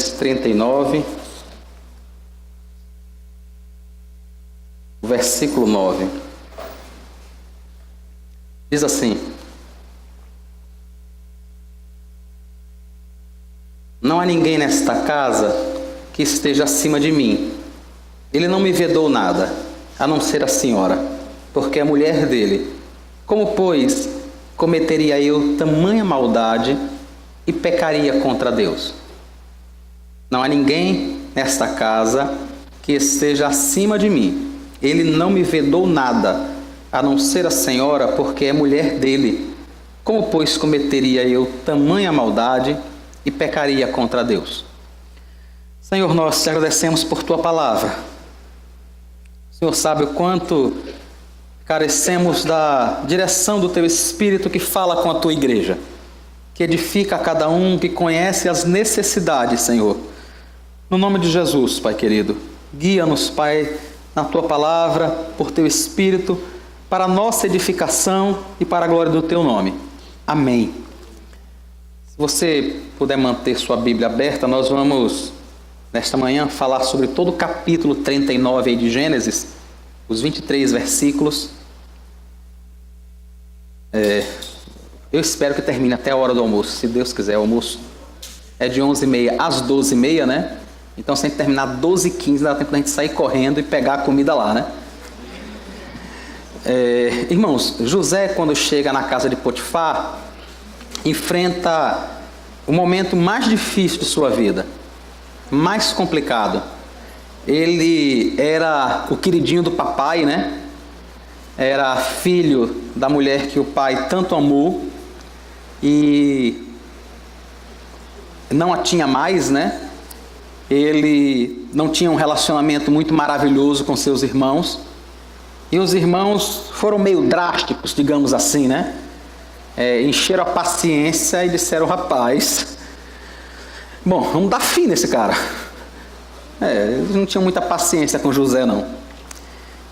Gênesis 39, versículo 9. Diz assim: não há ninguém nesta casa que esteja acima de mim. Ele não me vedou nada, a não ser a senhora, porque é mulher dele. Como, pois, cometeria eu tamanha maldade e pecaria contra Deus? Não há ninguém nesta casa que esteja acima de mim. Ele não me vedou nada, a não ser a senhora, porque é mulher dele. Como, pois, cometeria eu tamanha maldade e pecaria contra Deus? Senhor, nós te agradecemos por tua palavra. O Senhor sabe o quanto carecemos da direção do teu Espírito que fala com a tua igreja, que edifica a cada um, que conhece as necessidades, Senhor. No nome de Jesus, Pai querido, guia-nos, Pai, na tua palavra, por teu Espírito, para a nossa edificação e para a glória do teu nome. Amém. Se você puder manter sua Bíblia aberta, nós vamos, nesta manhã, falar sobre todo o capítulo 39 aí de Gênesis, os 23 versículos. Eu espero que termine até a hora do almoço, se Deus quiser. O almoço é de 11h30 às 12h30, né? Então, se a gente terminar 12h15, dá tempo da gente sair correndo e pegar a comida lá, né? Irmãos, José, quando chega na casa de Potifar, enfrenta o momento mais difícil de sua vida, mais complicado. Ele era o queridinho do papai, né? Era filho da mulher que o pai tanto amou e não a tinha mais, né? Ele não tinha um relacionamento muito maravilhoso com seus irmãos. E os irmãos foram meio drásticos, digamos assim, né? Encheram a paciência e disseram: rapaz, bom, vamos dar fim nesse cara. Eles não tinham muita paciência com José, não.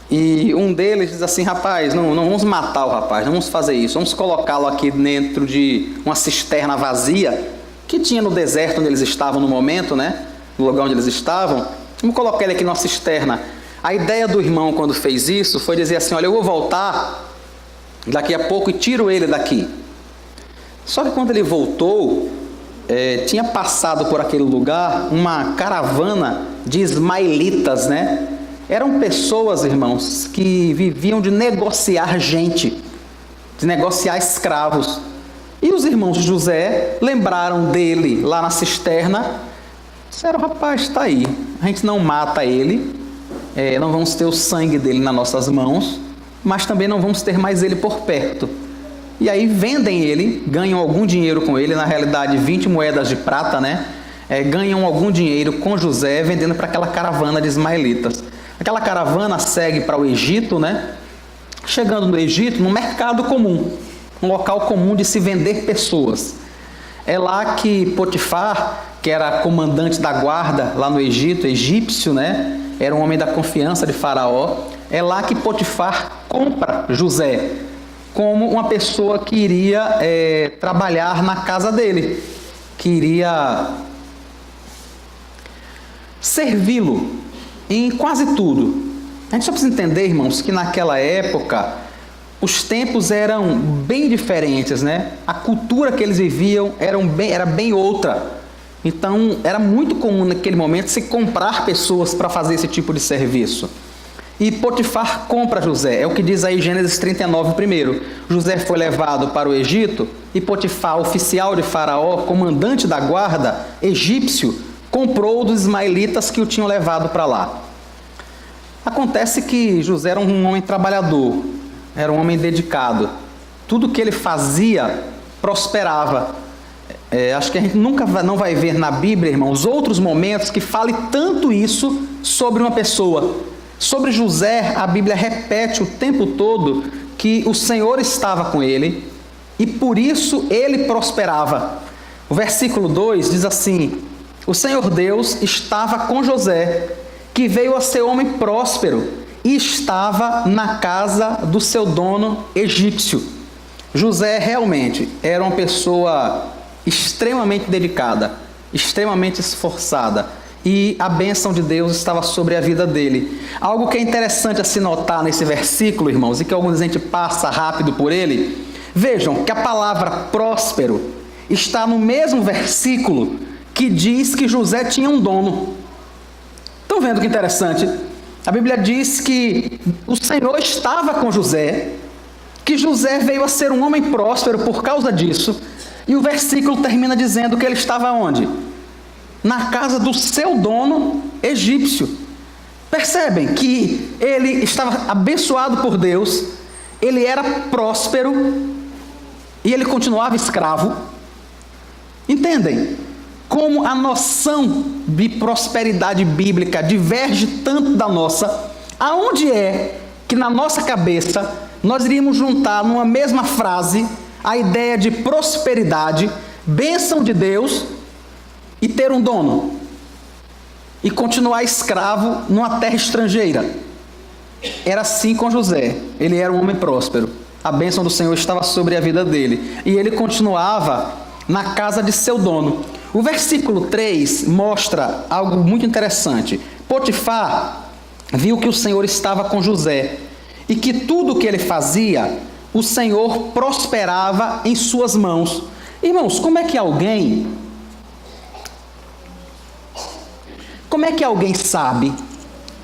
E um deles diz assim: rapaz, não vamos matar o rapaz, não vamos fazer isso. Vamos colocá-lo aqui dentro de uma cisterna vazia que tinha no deserto onde eles estavam no momento, né? No lugar onde eles estavam. Vamos colocar ele aqui numa cisterna. A ideia do irmão, quando fez isso, foi dizer assim: olha, eu vou voltar daqui a pouco e tiro ele daqui. Só que quando ele voltou, tinha passado por aquele lugar uma caravana de ismaelitas, né? Eram pessoas, irmãos, que viviam de negociar gente, de negociar escravos. E os irmãos de José lembraram dele lá na cisterna. Disseram: rapaz, está aí, a gente não mata ele, não vamos ter o sangue dele nas nossas mãos, mas também não vamos ter mais ele por perto. E aí vendem ele, ganham algum dinheiro com ele, na realidade 20 moedas de prata, né? Ganham algum dinheiro com José, vendendo para aquela caravana de ismaelitas. Aquela caravana segue para o Egito, né? Chegando no Egito, num mercado comum, um local comum de se vender pessoas. É lá que Potifar, que era comandante da guarda lá no Egito, egípcio, né? Era um homem da confiança de Faraó. É lá que Potifar compra José como uma pessoa que iria trabalhar na casa dele, que iria servi-lo em quase tudo. A gente só precisa entender, irmãos, que naquela época os tempos eram bem diferentes, né? A cultura que eles viviam era bem outra. Então, era muito comum naquele momento se comprar pessoas para fazer esse tipo de serviço. E Potifar compra José, é o que diz aí Gênesis 39 primeiro. José foi levado para o Egito e Potifar, oficial de Faraó, comandante da guarda, egípcio, comprou dos ismaelitas que o tinham levado para lá. Acontece que José era um homem trabalhador, era um homem dedicado. Tudo que ele fazia prosperava. Acho que a gente não vai ver na Bíblia, irmãos, outros momentos que fale tanto isso sobre uma pessoa. Sobre José, a Bíblia repete o tempo todo que o Senhor estava com ele e por isso ele prosperava. O versículo 2 diz assim: o Senhor Deus estava com José, que veio a ser homem próspero e estava na casa do seu dono egípcio. José realmente era uma pessoa extremamente dedicada. extremamente esforçada, e a bênção de Deus estava sobre a vida dele. Algo que é interessante a se notar nesse versículo, irmãos, e que alguns a gente passa rápido por ele. Vejam que a palavra próspero está no mesmo versículo que diz que José tinha um dono. Estão vendo que interessante? A Bíblia diz que o Senhor estava com José, que José veio a ser um homem próspero por causa disso, e o versículo termina dizendo que ele estava onde? Na casa do seu dono egípcio. Percebem que ele estava abençoado por Deus, ele era próspero e ele continuava escravo. Entendem? Como a noção de prosperidade bíblica diverge tanto da nossa, aonde é que na nossa cabeça nós iríamos juntar numa mesma frase a ideia de prosperidade, bênção de Deus e ter um dono, e continuar escravo numa terra estrangeira. Era assim com José. Ele era um homem próspero, a bênção do Senhor estava sobre a vida dele, e ele continuava na casa de seu dono. O versículo 3 mostra algo muito interessante. Potifar viu que o Senhor estava com José, e que tudo o que ele fazia, o Senhor prosperava em suas mãos. Irmãos, como é que alguém sabe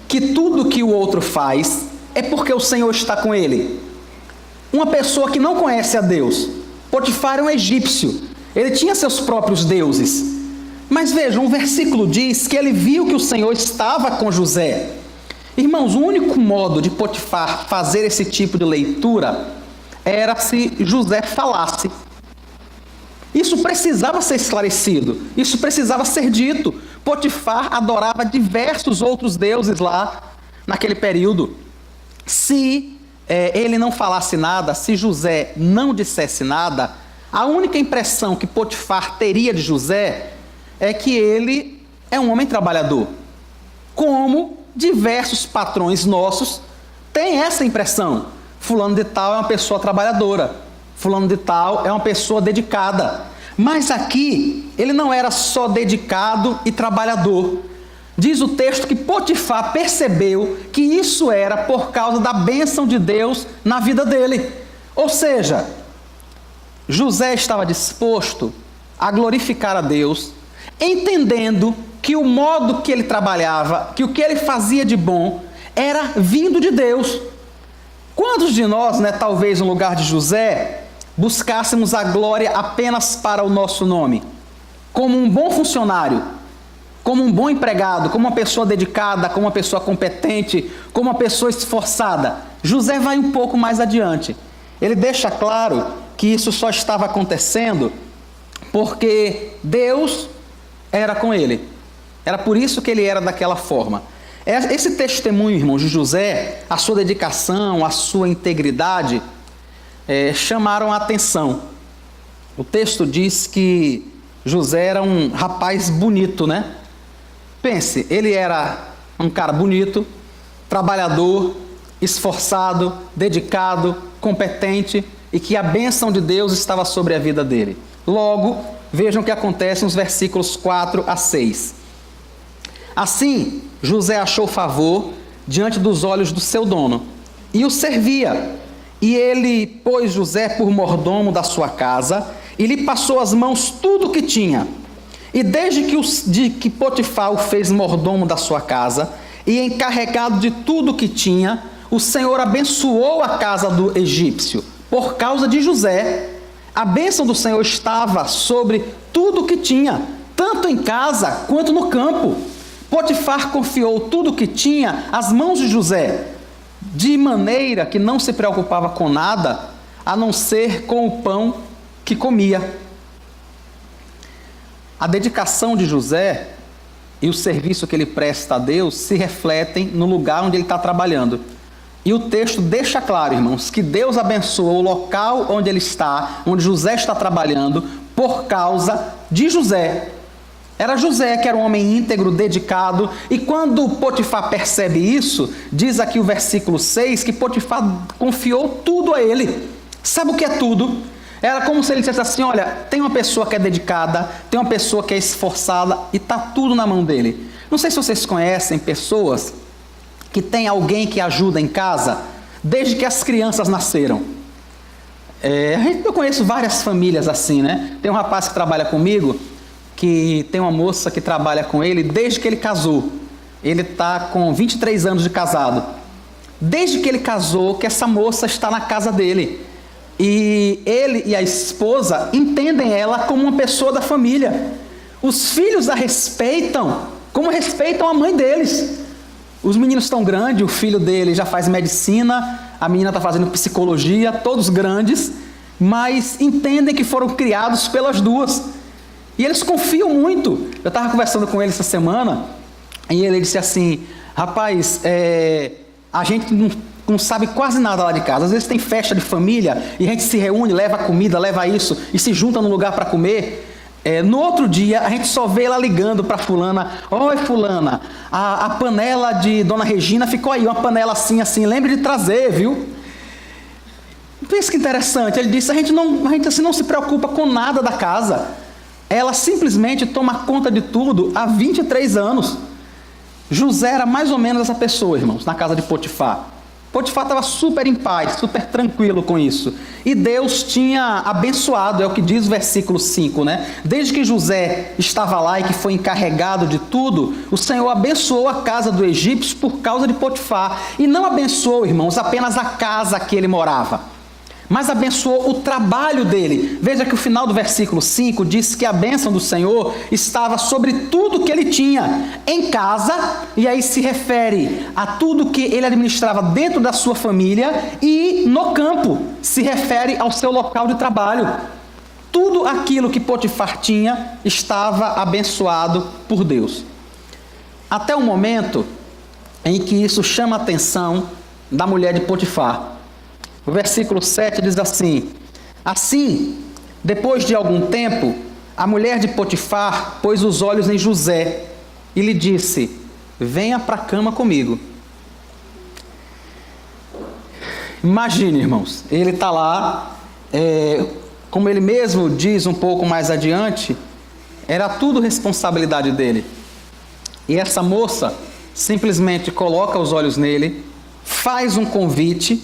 que tudo que o outro faz é porque o Senhor está com ele? Uma pessoa que não conhece a Deus. Potifar era um egípcio, ele tinha seus próprios deuses. Mas vejam, o versículo diz que ele viu que o Senhor estava com José. Irmãos, o único modo de Potifar fazer esse tipo de leitura era se José falasse. Isso precisava ser esclarecido, isso precisava ser dito. Potifar adorava diversos outros deuses lá naquele período. Se ele não falasse nada, se José não dissesse nada, a única impressão que Potifar teria de José é que ele é um homem trabalhador. Como diversos patrões nossos têm essa impressão. Fulano de tal é uma pessoa trabalhadora. Fulano de tal é uma pessoa dedicada. Mas aqui, ele não era só dedicado e trabalhador. Diz o texto que Potifar percebeu que isso era por causa da bênção de Deus na vida dele. Ou seja, José estava disposto a glorificar a Deus, entendendo que o modo que ele trabalhava, que o que ele fazia de bom, era vindo de Deus. Quantos de nós, talvez no lugar de José, buscássemos a glória apenas para o nosso nome? Como um bom funcionário, como um bom empregado, como uma pessoa dedicada, como uma pessoa competente, como uma pessoa esforçada. José vai um pouco mais adiante. Ele deixa claro que isso só estava acontecendo porque Deus era com ele. Era por isso que ele era daquela forma. Esse testemunho, irmãos, de José, a sua dedicação, a sua integridade, chamaram a atenção. O texto diz que José era um rapaz bonito, né? Pense, ele era um cara bonito, trabalhador, esforçado, dedicado, competente, e que a bênção de Deus estava sobre a vida dele. Logo, vejam o que acontece nos versículos 4 a 6. Assim, José achou favor diante dos olhos do seu dono, e o servia. E ele pôs José por mordomo da sua casa, e lhe passou às mãos tudo o que tinha. E desde que Potifar o fez mordomo da sua casa, e encarregado de tudo o que tinha, o Senhor abençoou a casa do egípcio. Por causa de José, a bênção do Senhor estava sobre tudo o que tinha, tanto em casa quanto no campo. Potifar confiou tudo o que tinha às mãos de José, de maneira que não se preocupava com nada, a não ser com o pão que comia. A dedicação de José e o serviço que ele presta a Deus se refletem no lugar onde ele está trabalhando. E o texto deixa claro, irmãos, que Deus abençoou o local onde ele está, onde José está trabalhando, por causa de José. Era José que era um homem íntegro, dedicado, e quando Potifar percebe isso, diz aqui o versículo 6, que Potifar confiou tudo a ele. Sabe o que é tudo? Era como se ele dissesse assim: olha, tem uma pessoa que é dedicada, tem uma pessoa que é esforçada e está tudo na mão dele. Não sei se vocês conhecem pessoas que têm alguém que ajuda em casa desde que as crianças nasceram. Eu conheço várias famílias assim, né? Tem um rapaz que trabalha comigo, que tem uma moça que trabalha com ele desde que ele casou. Ele está com 23 anos de casado. Desde que ele casou, que essa moça está na casa dele. E ele e a esposa entendem ela como uma pessoa da família. Os filhos a respeitam como respeitam a mãe deles. Os meninos estão grandes, o filho dele já faz medicina, a menina está fazendo psicologia, todos grandes, mas entendem que foram criados pelas duas. E eles confiam muito. Eu estava conversando com ele essa semana, e ele disse assim: rapaz, a gente não sabe quase nada lá de casa. Às vezes tem festa de família, e a gente se reúne, leva comida, leva isso, e se junta num lugar para comer. No outro dia, a gente só vê ela ligando para fulana: oi fulana, a panela de Dona Regina ficou aí, uma panela assim, lembre de trazer, viu? Pensa que interessante, ele disse: a gente assim não se preocupa com nada da casa. Ela simplesmente toma conta de tudo há 23 anos. José era mais ou menos essa pessoa, irmãos, na casa de Potifar. Potifar estava super em paz, super tranquilo com isso. E Deus tinha abençoado, é o que diz o versículo 5, né? Desde que José estava lá e que foi encarregado de tudo, o Senhor abençoou a casa do egípcio por causa de Potifar. E não abençoou, irmãos, apenas a casa que ele morava, mas abençoou o trabalho dele. Veja que o final do versículo 5 diz que a bênção do Senhor estava sobre tudo que ele tinha em casa, e aí se refere a tudo que ele administrava dentro da sua família, e no campo se refere ao seu local de trabalho. Tudo aquilo que Potifar tinha estava abençoado por Deus. Até o momento em que isso chama a atenção da mulher de Potifar. O versículo 7 diz assim: assim, depois de algum tempo, a mulher de Potifar pôs os olhos em José e lhe disse: venha para a cama comigo. Imagine, irmãos, ele está lá, como ele mesmo diz um pouco mais adiante, era tudo responsabilidade dele. E essa moça simplesmente coloca os olhos nele, faz um convite.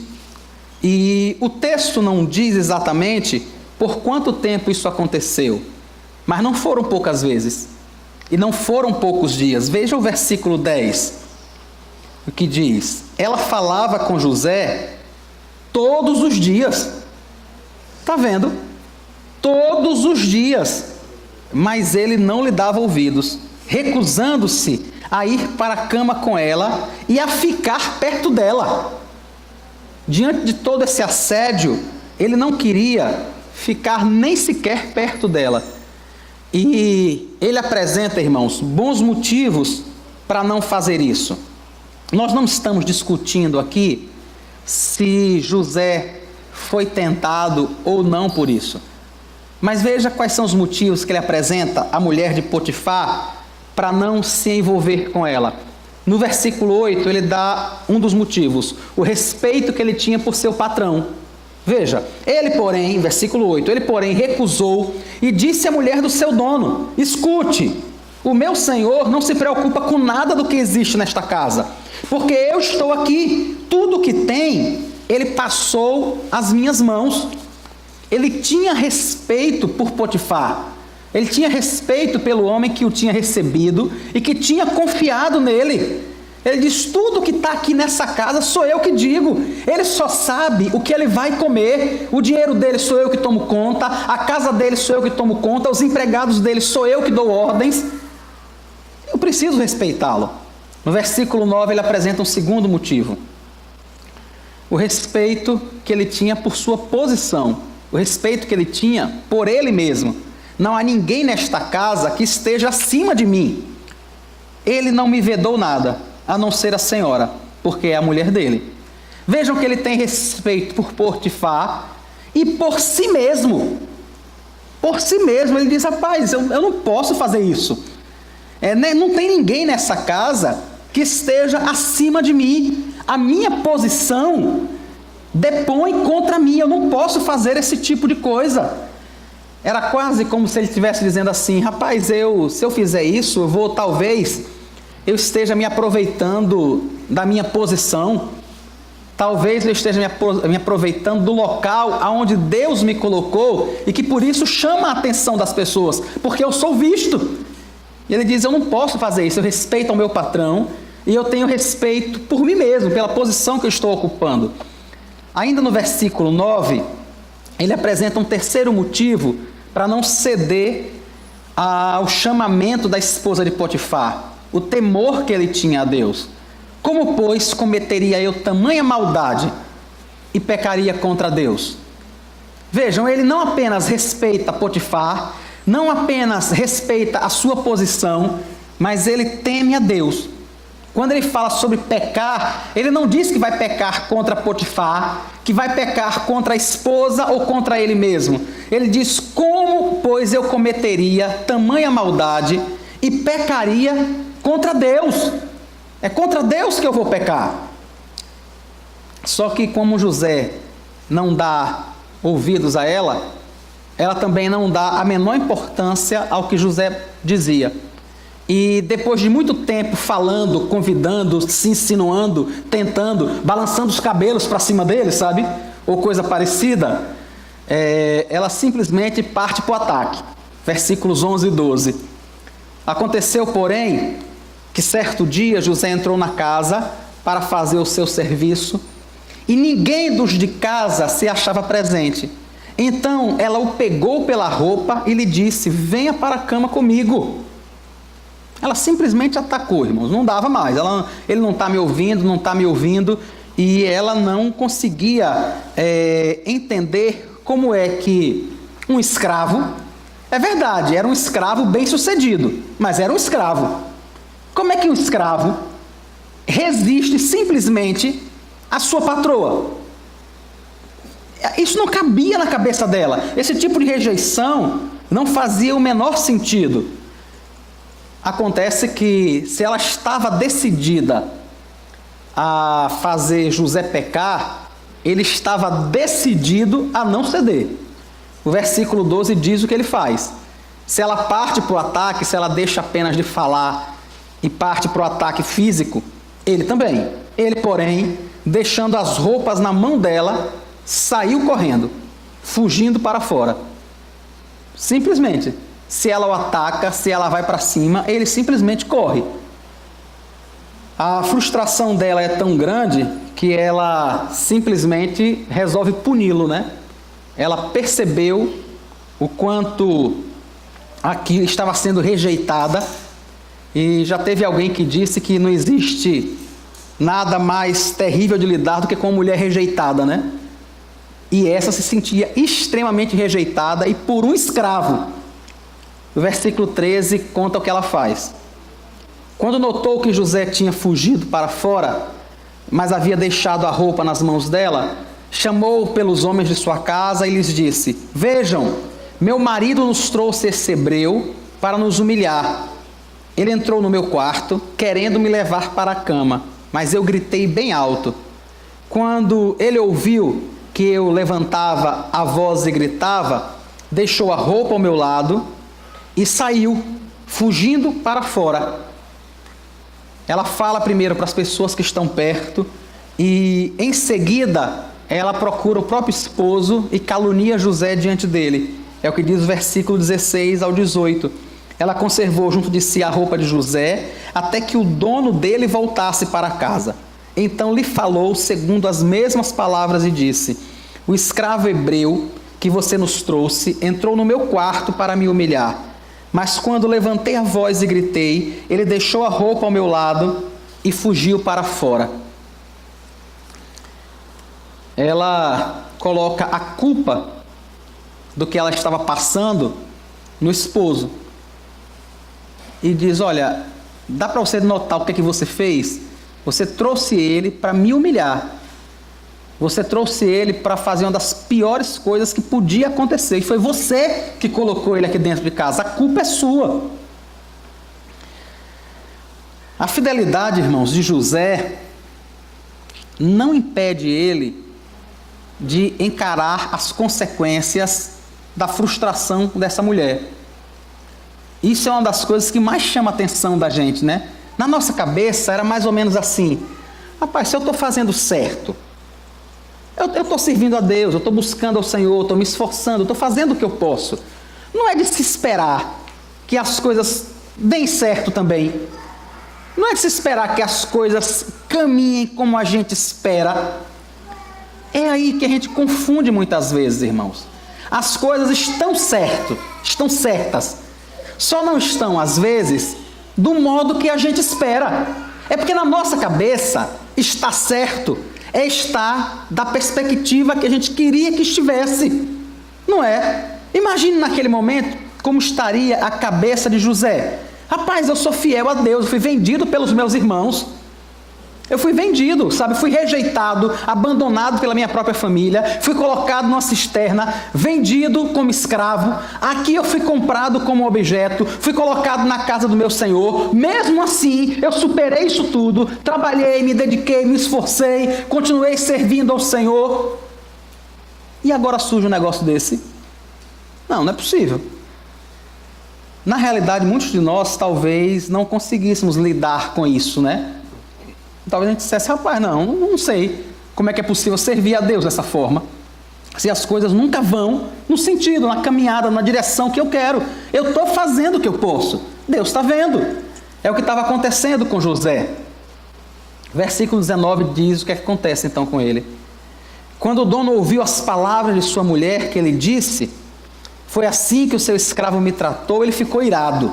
E o texto não diz exatamente por quanto tempo isso aconteceu, mas não foram poucas vezes, e não foram poucos dias. Veja o versículo 10, o que diz: ela falava com José todos os dias. Está vendo? Todos os dias, mas ele não lhe dava ouvidos, recusando-se a ir para a cama com ela e a ficar perto dela. Diante de todo esse assédio, ele não queria ficar nem sequer perto dela. E ele apresenta, irmãos, bons motivos para não fazer isso. Nós não estamos discutindo aqui se José foi tentado ou não por isso. Mas veja quais são os motivos que ele apresenta à mulher de Potifar para não se envolver com ela. No versículo 8, ele dá um dos motivos: o respeito que ele tinha por seu patrão. Veja, ele porém, versículo 8, ele porém recusou e disse à mulher do seu dono: escute, o meu senhor não se preocupa com nada do que existe nesta casa, porque eu estou aqui, tudo que tem, ele passou às minhas mãos. Ele tinha respeito por Potifar. Ele tinha respeito pelo homem que o tinha recebido e que tinha confiado nele. Ele diz: tudo que está aqui nessa casa sou eu que digo. Ele só sabe o que ele vai comer. O dinheiro dele sou eu que tomo conta. A casa dele sou eu que tomo conta. Os empregados dele sou eu que dou ordens. Eu preciso respeitá-lo. No versículo 9 ele apresenta um segundo motivo: o respeito que ele tinha por sua posição. O respeito que ele tinha por ele mesmo. Não há ninguém nesta casa que esteja acima de mim. Ele não me vedou nada, a não ser a senhora, porque é a mulher dele. Vejam que ele tem respeito por Potifar e por si mesmo. Por si mesmo, ele diz: rapaz, eu não posso fazer isso. Não tem ninguém nessa casa que esteja acima de mim. A minha posição depõe contra mim, eu não posso fazer esse tipo de coisa. Era quase como se ele estivesse dizendo assim: rapaz, se eu fizer isso, talvez eu esteja me aproveitando da minha posição, talvez eu esteja me aproveitando do local aonde Deus me colocou e que por isso chama a atenção das pessoas, porque eu sou visto. E ele diz: eu não posso fazer isso, eu respeito ao meu patrão e eu tenho respeito por mim mesmo, pela posição que eu estou ocupando. Ainda no versículo 9, ele apresenta um terceiro motivo para não ceder ao chamamento da esposa de Potifar, o temor que ele tinha a Deus. Como, pois, cometeria eu tamanha maldade e pecaria contra Deus? Vejam, ele não apenas respeita Potifar, não apenas respeita a sua posição, mas ele teme a Deus. Quando ele fala sobre pecar, ele não diz que vai pecar contra Potifar, que vai pecar contra a esposa ou contra ele mesmo. Ele diz: como, pois, eu cometeria tamanha maldade e pecaria contra Deus? É contra Deus que eu vou pecar. Só que como José não dá ouvidos a ela também não dá a menor importância ao que José dizia. E depois de muito tempo falando, convidando, se insinuando, tentando, balançando os cabelos para cima dele, sabe? Ou coisa parecida, ela simplesmente parte para o ataque. Versículos 11 e 12. Aconteceu, porém, que certo dia José entrou na casa para fazer o seu serviço e ninguém dos de casa se achava presente. Então ela o pegou pela roupa e lhe disse: venha para a cama comigo. Ela simplesmente atacou, irmãos, não dava mais. Ele não está me ouvindo, não está me ouvindo, e ela não conseguia entender como é que um escravo, é verdade, era um escravo bem sucedido, mas era um escravo. Como é que um escravo resiste simplesmente à sua patroa? Isso não cabia na cabeça dela. Esse tipo de rejeição não fazia o menor sentido. Acontece que, se ela estava decidida a fazer José pecar, ele estava decidido a não ceder. O versículo 12 diz o que ele faz. Se ela parte para o ataque, se ela deixa apenas de falar e parte para o ataque físico, ele também. Ele, porém, deixando as roupas na mão dela, saiu correndo, fugindo para fora. Simplesmente. Se ela o ataca, se ela vai para cima, ele simplesmente corre. A frustração dela é tão grande que ela simplesmente resolve puni-lo, né? Ela percebeu o quanto aqui estava sendo rejeitada, e já teve alguém que disse que não existe nada mais terrível de lidar do que com uma mulher rejeitada, né? E essa se sentia extremamente rejeitada e por um escravo. O versículo 13 conta o que ela faz. Quando notou que José tinha fugido para fora, mas havia deixado a roupa nas mãos dela, chamou pelos homens de sua casa e lhes disse: vejam, meu marido nos trouxe esse hebreu para nos humilhar. Ele entrou no meu quarto, querendo me levar para a cama, mas eu gritei bem alto. Quando ele ouviu que eu levantava a voz e gritava, deixou a roupa ao meu lado e saiu, fugindo para fora. Ela fala primeiro para as pessoas que estão perto e, em seguida, ela procura o próprio esposo e calunia José diante dele. É o que diz o versículo 16 ao 18. Ela conservou junto de si a roupa de José até que o dono dele voltasse para casa. Então lhe falou segundo as mesmas palavras e disse: o escravo hebreu que você nos trouxe entrou no meu quarto para me humilhar. Mas quando levantei a voz e gritei, ele deixou a roupa ao meu lado e fugiu para fora. Ela coloca a culpa do que ela estava passando no esposo. E diz: olha, dá para você notar o que você fez? Você trouxe ele para me humilhar. Você trouxe ele para fazer uma das piores coisas que podia acontecer. E foi você que colocou ele aqui dentro de casa. A culpa é sua. A fidelidade, irmãos, de José não impede ele de encarar as consequências da frustração dessa mulher. Isso é uma das coisas que mais chama a atenção da gente, né? Na nossa cabeça era mais ou menos assim: rapaz, se eu estou fazendo certo, eu estou servindo a Deus, eu estou buscando ao Senhor, estou me esforçando, estou fazendo o que eu posso. Não é de se esperar que as coisas deem certo também. Não é de se esperar que as coisas caminhem como a gente espera. É aí que a gente confunde muitas vezes, irmãos. As coisas estão certas. Só não estão, às vezes, do modo que a gente espera. É porque na nossa cabeça está certo, está da perspectiva que a gente queria que estivesse. Não é? Imagine naquele momento como estaria a cabeça de José. Rapaz, eu sou fiel a Deus, eu fui vendido pelos meus irmãos. Eu fui vendido, sabe? Fui rejeitado, abandonado pela minha própria família, fui colocado numa cisterna, vendido como escravo. Aqui eu fui comprado como objeto, fui colocado na casa do meu Senhor. Mesmo assim, eu superei isso tudo, trabalhei, me dediquei, me esforcei, continuei servindo ao Senhor. E agora surge um negócio desse? Não é possível. Na realidade, muitos de nós talvez não conseguíssemos lidar com isso, né? Talvez a gente dissesse: rapaz, não sei como é que é possível servir a Deus dessa forma, se as coisas nunca vão no sentido, na caminhada, na direção que eu quero. Eu estou fazendo o que eu posso, Deus está vendo. É o que estava acontecendo com José. Versículo 19 diz o que acontece então com ele. Quando o dono ouviu as palavras de sua mulher, que ele disse: foi assim que o seu escravo me tratou, ele ficou irado.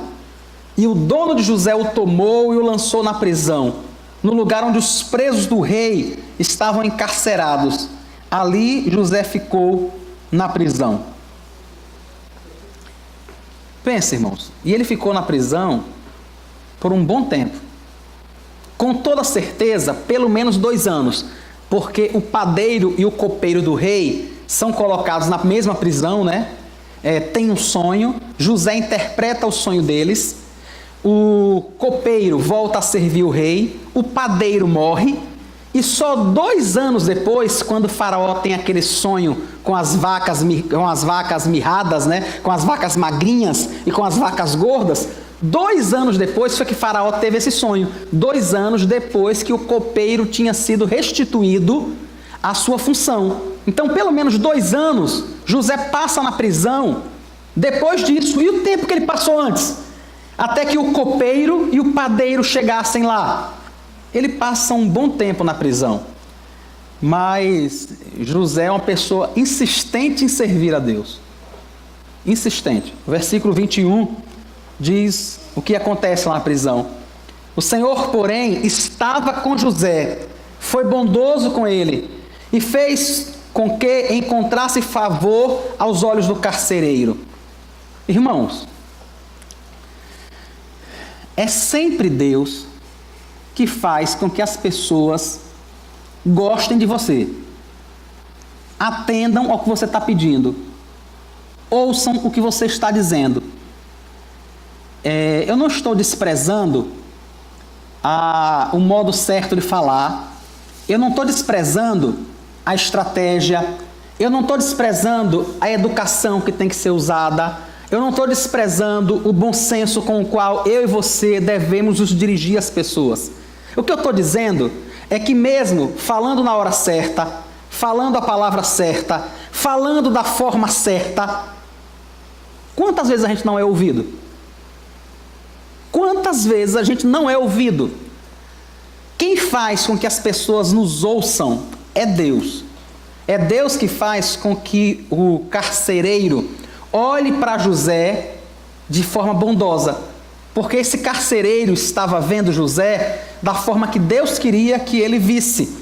E o dono de José o tomou e o lançou na prisão, no lugar onde os presos do rei estavam encarcerados. Ali José ficou na prisão. Pensa, irmãos, e ele ficou na prisão por um bom tempo. Com toda certeza, pelo menos 2 anos, porque o padeiro e o copeiro do rei são colocados na mesma prisão, né? Tem um sonho, José interpreta o sonho deles, o copeiro volta a servir o rei, o padeiro morre, e só 2 anos depois, quando o faraó tem aquele sonho com as vacas mirradas, né? Com as vacas magrinhas e com as vacas gordas, 2 anos depois foi que faraó teve esse sonho. 2 anos depois que o copeiro tinha sido restituído à sua função. Então, pelo menos 2 anos, José passa na prisão depois disso. E o tempo que ele passou antes? Até que o copeiro e o padeiro chegassem lá. Ele passa um bom tempo na prisão. Mas José é uma pessoa insistente em servir a Deus. Insistente. O versículo 21 diz o que acontece lá na prisão. O Senhor, porém, estava com José, foi bondoso com ele e fez com que encontrasse favor aos olhos do carcereiro. Irmãos, é sempre Deus que faz com que as pessoas gostem de você, atendam ao que você está pedindo, ouçam o que você está dizendo. Eu não estou desprezando o modo certo de falar, eu não estou desprezando a estratégia, eu não estou desprezando a educação que tem que ser usada, eu não estou desprezando o bom senso com o qual eu e você devemos nos dirigir às pessoas. O que eu estou dizendo é que mesmo falando na hora certa, falando a palavra certa, falando da forma certa, quantas vezes a gente não é ouvido? Quantas vezes a gente não é ouvido? Quem faz com que as pessoas nos ouçam é Deus. É Deus que faz com que o carcereiro olhe para José de forma bondosa, porque esse carcereiro estava vendo José da forma que Deus queria que ele visse.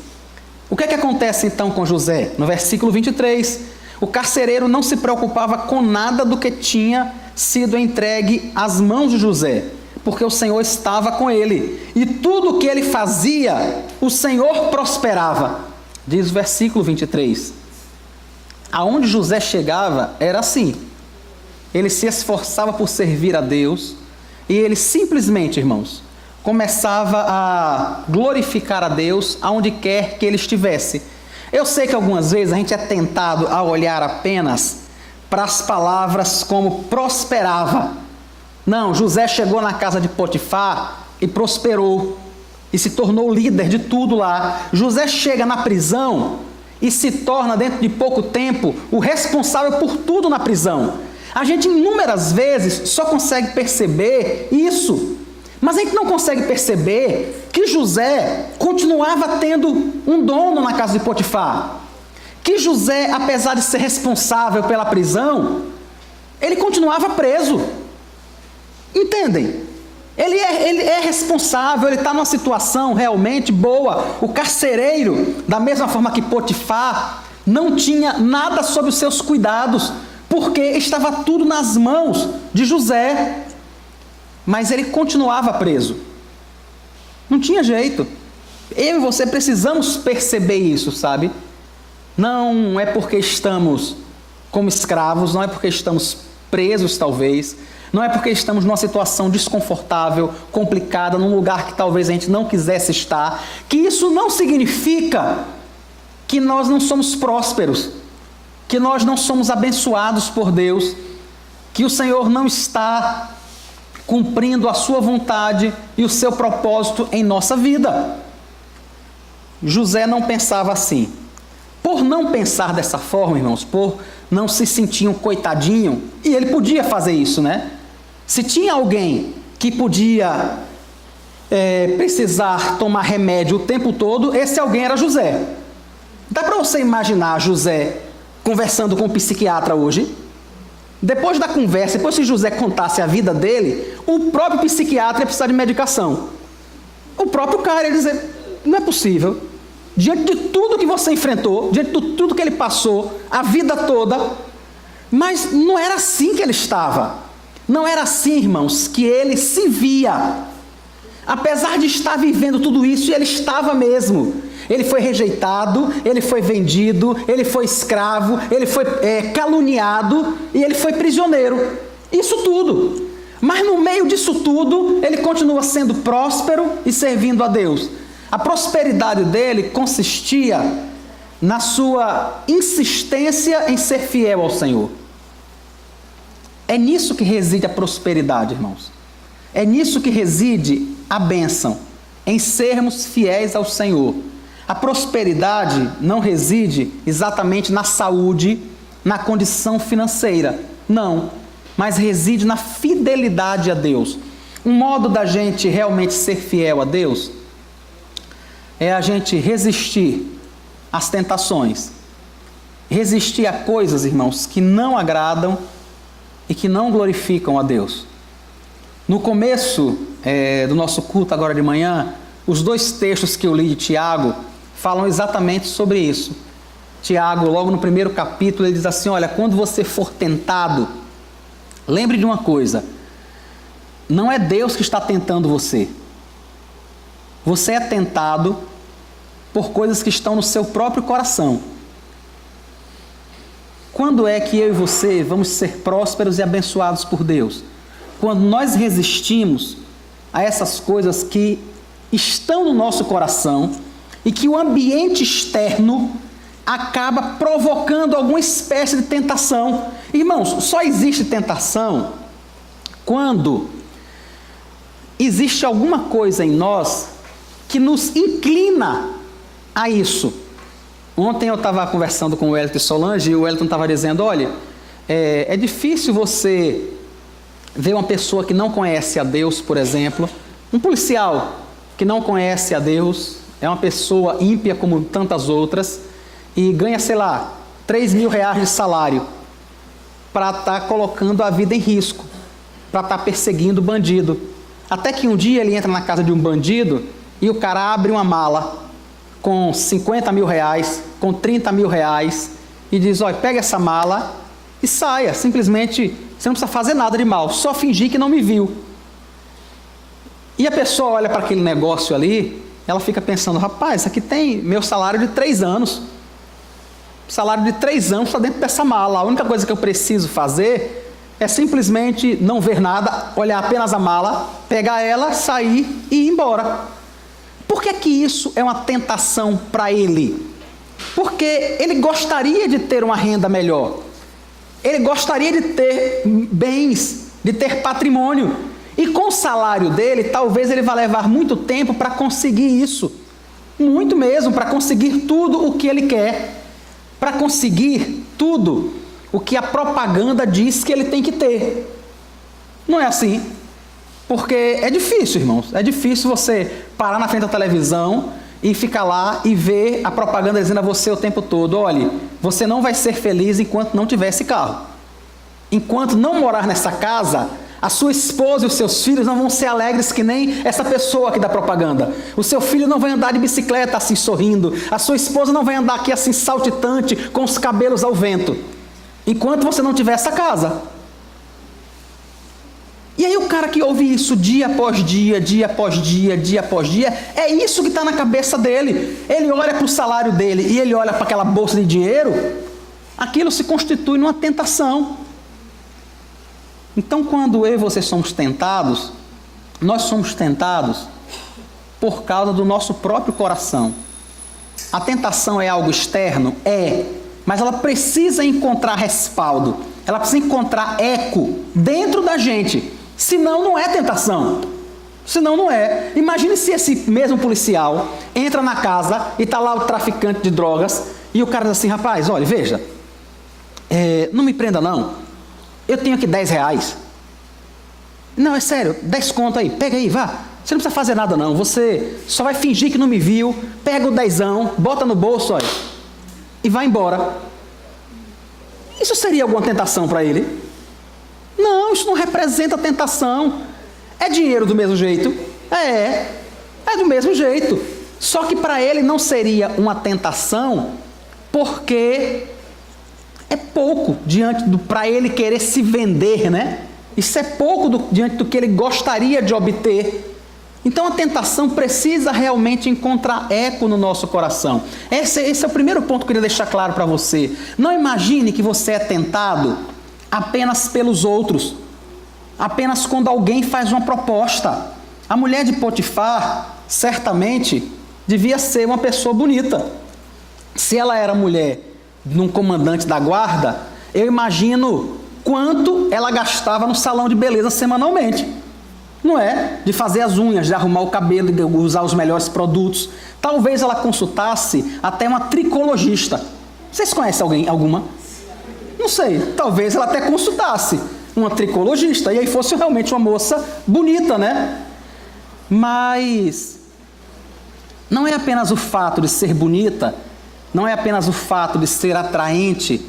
O que é que acontece então com José? No versículo 23, o carcereiro não se preocupava com nada do que tinha sido entregue às mãos de José, porque o Senhor estava com ele, e tudo o que ele fazia, o Senhor prosperava. Diz o versículo 23. Aonde José chegava era assim. Ele se esforçava por servir a Deus, e ele simplesmente, irmãos, começava a glorificar a Deus aonde quer que ele estivesse. Eu sei que algumas vezes a gente é tentado a olhar apenas para as palavras como prosperava. Não, José chegou na casa de Potifar e prosperou e se tornou líder de tudo lá. José chega na prisão e se torna, dentro de pouco tempo, o responsável por tudo na prisão. A gente inúmeras vezes só consegue perceber isso, mas a gente não consegue perceber que José continuava tendo um dono na casa de Potifar. Que José, apesar de ser responsável pela prisão, ele continuava preso. Entendem? Ele é responsável, ele está numa situação realmente boa. O carcereiro, da mesma forma que Potifar, não tinha nada sob os seus cuidados, porque estava tudo nas mãos de José. Mas ele continuava preso. Não tinha jeito. Eu e você precisamos perceber isso, sabe? Não é porque estamos como escravos, não é porque estamos presos, talvez, não é porque estamos numa situação desconfortável, complicada, num lugar que talvez a gente não quisesse estar, que isso não significa que nós não somos prósperos, que nós não somos abençoados por Deus, que o Senhor não está cumprindo a sua vontade e o seu propósito em nossa vida. José não pensava assim. Por não pensar dessa forma, irmãos, por não se sentir um coitadinho, e ele podia fazer isso, né? Se tinha alguém que podia precisar tomar remédio o tempo todo, esse alguém era José. Dá para você imaginar José conversando com um psiquiatra hoje? Depois da conversa, depois que José contasse a vida dele, o próprio psiquiatra ia precisar de medicação. O próprio cara ia dizer, não é possível. Diante de tudo que você enfrentou, diante de tudo que ele passou, a vida toda, mas não era assim que ele estava. Não era assim, irmãos, que ele se via. Apesar de estar vivendo tudo isso, ele estava mesmo. Ele foi rejeitado, ele foi vendido, ele foi escravo, ele foi caluniado e ele foi prisioneiro. Isso tudo. Mas no meio disso tudo, ele continua sendo próspero e servindo a Deus. A prosperidade dele consistia na sua insistência em ser fiel ao Senhor. É nisso que reside a prosperidade, irmãos. É nisso que reside a bênção, em sermos fiéis ao Senhor. A prosperidade não reside exatamente na saúde, na condição financeira, não, mas reside na fidelidade a Deus. Um modo da gente realmente ser fiel a Deus é a gente resistir às tentações, resistir a coisas, irmãos, que não agradam e que não glorificam a Deus. No começo do nosso culto agora de manhã, os dois textos que eu li de Tiago falam exatamente sobre isso. Tiago, logo no primeiro capítulo, ele diz assim, olha, quando você for tentado, lembre de uma coisa, não é Deus que está tentando você. Você é tentado por coisas que estão no seu próprio coração. Quando é que eu e você vamos ser prósperos e abençoados por Deus? Quando nós resistimos a essas coisas que estão no nosso coração e que o ambiente externo acaba provocando alguma espécie de tentação. Irmãos, só existe tentação quando existe alguma coisa em nós que nos inclina a isso. Ontem eu estava conversando com o Wellington Solange e o Wellington estava dizendo, olha, é difícil você ver uma pessoa que não conhece a Deus, por exemplo, um policial que não conhece a Deus, é uma pessoa ímpia como tantas outras e ganha, sei lá, 3 mil reais de salário para estar colocando a vida em risco, para estar perseguindo bandido. Até que um dia ele entra na casa de um bandido e o cara abre uma mala com 50 mil reais, com 30 mil reais e diz, olha, pega essa mala e saia, simplesmente, você não precisa fazer nada de mal, só fingir que não me viu. E a pessoa olha para aquele negócio ali, ela fica pensando, rapaz, isso aqui tem meu salário de 3 anos. O salário de 3 anos está dentro dessa mala. A única coisa que eu preciso fazer é simplesmente não ver nada, olhar apenas a mala, pegar ela, sair e ir embora. Por que que isso é uma tentação para ele? Porque ele gostaria de ter uma renda melhor. Ele gostaria de ter bens, de ter patrimônio. E com o salário dele, talvez ele vá levar muito tempo para conseguir isso. Muito mesmo, para conseguir tudo o que ele quer. Para conseguir tudo o que a propaganda diz que ele tem que ter. Não é assim. Porque é difícil, irmãos. É difícil você parar na frente da televisão e ficar lá e ver a propaganda dizendo a você o tempo todo: olhe, você não vai ser feliz enquanto não tiver esse carro. Enquanto não morar nessa casa, a sua esposa e os seus filhos não vão ser alegres que nem essa pessoa aqui da propaganda. O seu filho não vai andar de bicicleta assim sorrindo. A sua esposa não vai andar aqui assim saltitante com os cabelos ao vento. Enquanto você não tiver essa casa. E aí o cara que ouve isso dia após dia, dia após dia, dia após dia, é isso que está na cabeça dele. Ele olha para o salário dele e ele olha para aquela bolsa de dinheiro, aquilo se constitui numa tentação. Então quando eu e você somos tentados, nós somos tentados por causa do nosso próprio coração. A tentação é algo externo? É, mas ela precisa encontrar respaldo, ela precisa encontrar eco dentro da gente. Senão não é tentação. Senão não é. Imagine se esse mesmo policial entra na casa e está lá o traficante de drogas e o cara diz assim: rapaz, olha, veja, não me prenda não, eu tenho aqui R$10. Não, é sério, 10 conto aí, pega aí, vá. Você não precisa fazer nada não, você só vai fingir que não me viu, pega o 10ão, bota no bolso, olha, e vai embora. Isso seria alguma tentação para ele? Não, isso não representa tentação. É dinheiro do mesmo jeito? É do mesmo jeito. Só que para ele não seria uma tentação, porque é pouco diante do para ele querer se vender, né? Isso é pouco diante do que ele gostaria de obter. Então a tentação precisa realmente encontrar eco no nosso coração. Esse é o primeiro ponto que eu queria deixar claro para você. Não imagine que você é tentado apenas pelos outros, apenas quando alguém faz uma proposta. A mulher de Potifar, certamente, devia ser uma pessoa bonita. Se ela era mulher de um comandante da guarda, eu imagino quanto ela gastava no salão de beleza semanalmente. Não é? De fazer as unhas, de arrumar o cabelo, de usar os melhores produtos. Talvez ela consultasse até uma tricologista. Vocês conhecem alguma? Não sei, talvez ela até consultasse uma tricologista e aí fosse realmente uma moça bonita, né? Mas não é apenas o fato de ser bonita, não é apenas o fato de ser atraente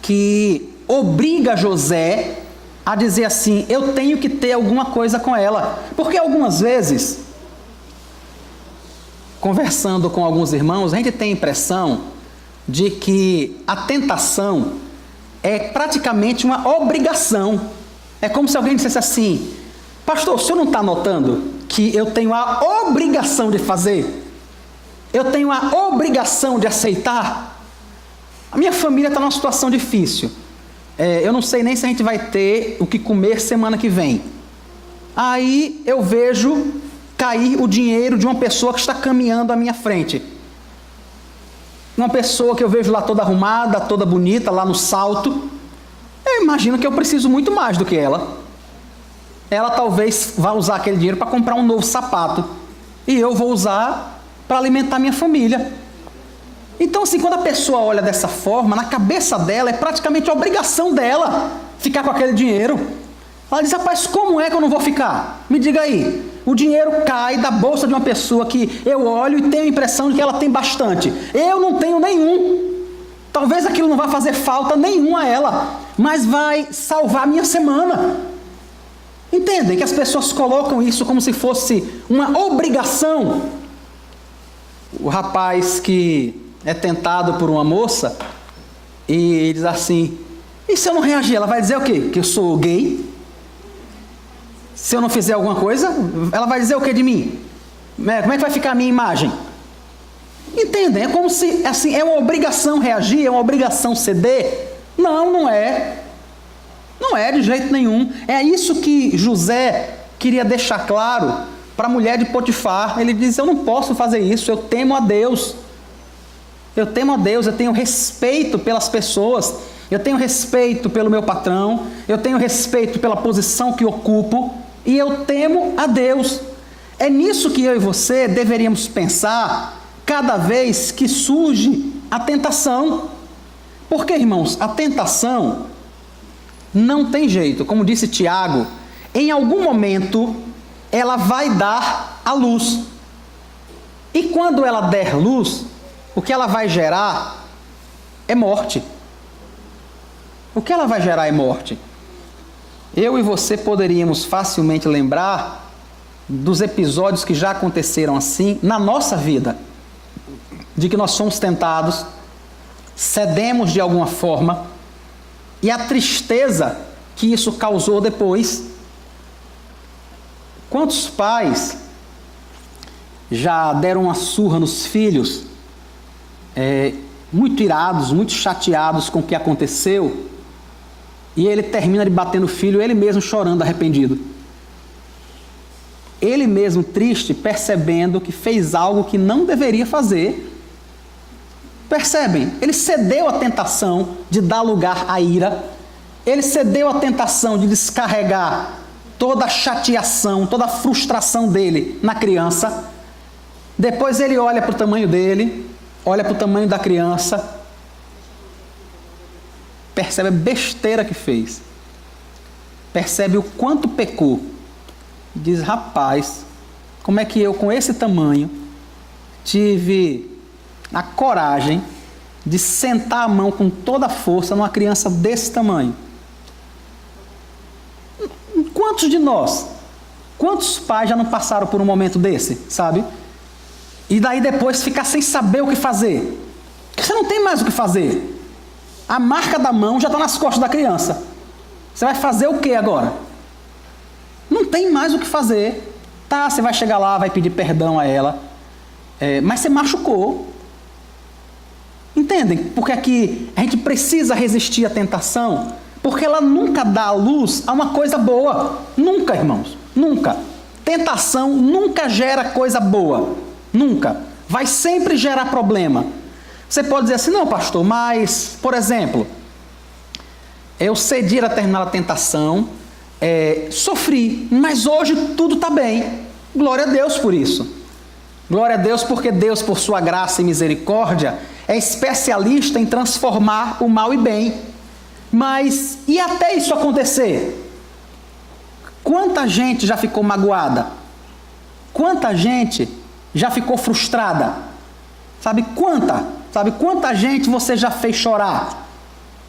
que obriga José a dizer assim: eu tenho que ter alguma coisa com ela. Porque algumas vezes, conversando com alguns irmãos, a gente tem a impressão de que a tentação é praticamente uma obrigação. É como se alguém dissesse assim: pastor, o senhor não está notando que eu tenho a obrigação de fazer? Eu tenho a obrigação de aceitar? A minha família está numa situação difícil. Eu não sei nem se a gente vai ter o que comer semana que vem. Aí eu vejo cair o dinheiro de uma pessoa que está caminhando à minha frente. Uma pessoa que eu vejo lá toda arrumada, toda bonita, lá no salto. Eu imagino que eu preciso muito mais do que ela. Ela talvez vá usar aquele dinheiro para comprar um novo sapato. E eu vou usar para alimentar minha família. Então assim, quando a pessoa olha dessa forma, na cabeça dela é praticamente a obrigação dela ficar com aquele dinheiro. Ela diz: rapaz, como é que eu não vou ficar? Me diga aí. O dinheiro cai da bolsa de uma pessoa que eu olho e tenho a impressão de que ela tem bastante. Eu não tenho nenhum. Talvez aquilo não vá fazer falta nenhuma a ela, mas vai salvar a minha semana. Entendem que as pessoas colocam isso como se fosse uma obrigação? O rapaz que é tentado por uma moça e diz assim: e se eu não reagir? Ela vai dizer o quê? Que eu sou gay? Se eu não fizer alguma coisa, ela vai dizer o que de mim? Como é que vai ficar a minha imagem? Entendem? É como se, assim, é uma obrigação reagir, é uma obrigação ceder? Não, não é. Não é de jeito nenhum. É isso que José queria deixar claro para a mulher de Potifar. Ele diz: eu não posso fazer isso, eu temo a Deus. Eu temo a Deus, eu tenho respeito pelas pessoas, eu tenho respeito pelo meu patrão, eu tenho respeito pela posição que ocupo e eu temo a Deus. É nisso que eu e você deveríamos pensar cada vez que surge a tentação. Porque, irmãos, a tentação não tem jeito, como disse Tiago, em algum momento ela vai dar a luz. E quando ela der luz, o que ela vai gerar é morte. O que ela vai gerar é morte. Eu e você poderíamos facilmente lembrar dos episódios que já aconteceram assim na nossa vida, de que nós somos tentados, cedemos de alguma forma, e a tristeza que isso causou depois. Quantos pais já deram uma surra nos filhos, muito irados, muito chateados com o que aconteceu, e ele termina de bater no filho, ele mesmo chorando, arrependido. Ele mesmo triste, percebendo que fez algo que não deveria fazer. Percebem? Ele cedeu à tentação de dar lugar à ira. Ele cedeu à tentação de descarregar toda a chateação, toda a frustração dele na criança. Depois ele olha para o tamanho dele, olha para o tamanho da criança, percebe a besteira que fez, percebe o quanto pecou, e diz: rapaz, como é que eu com esse tamanho tive a coragem de sentar a mão com toda a força numa criança desse tamanho? Quantos de nós, quantos pais já não passaram por um momento desse, sabe? E daí depois ficar sem saber o que fazer. Você não tem mais o que fazer. A marca da mão já está nas costas da criança. Você vai fazer o que agora? Não tem mais o que fazer. Tá, você vai chegar lá, vai pedir perdão a ela, mas você machucou. Entendem? Porque aqui a gente precisa resistir à tentação, porque ela nunca dá luz a uma coisa boa. Nunca, irmãos. Nunca. Tentação nunca gera coisa boa. Nunca. Vai sempre gerar problema. Você pode dizer assim: não, pastor, mas, por exemplo, eu cedi a determinada tentação, sofri, mas hoje tudo está bem. Glória a Deus por isso. Glória a Deus porque Deus, por sua graça e misericórdia, é especialista em transformar o mal em bem. Mas, e até isso acontecer? Quanta gente já ficou magoada? Quanta gente já ficou frustrada? Sabe quanta gente você já fez chorar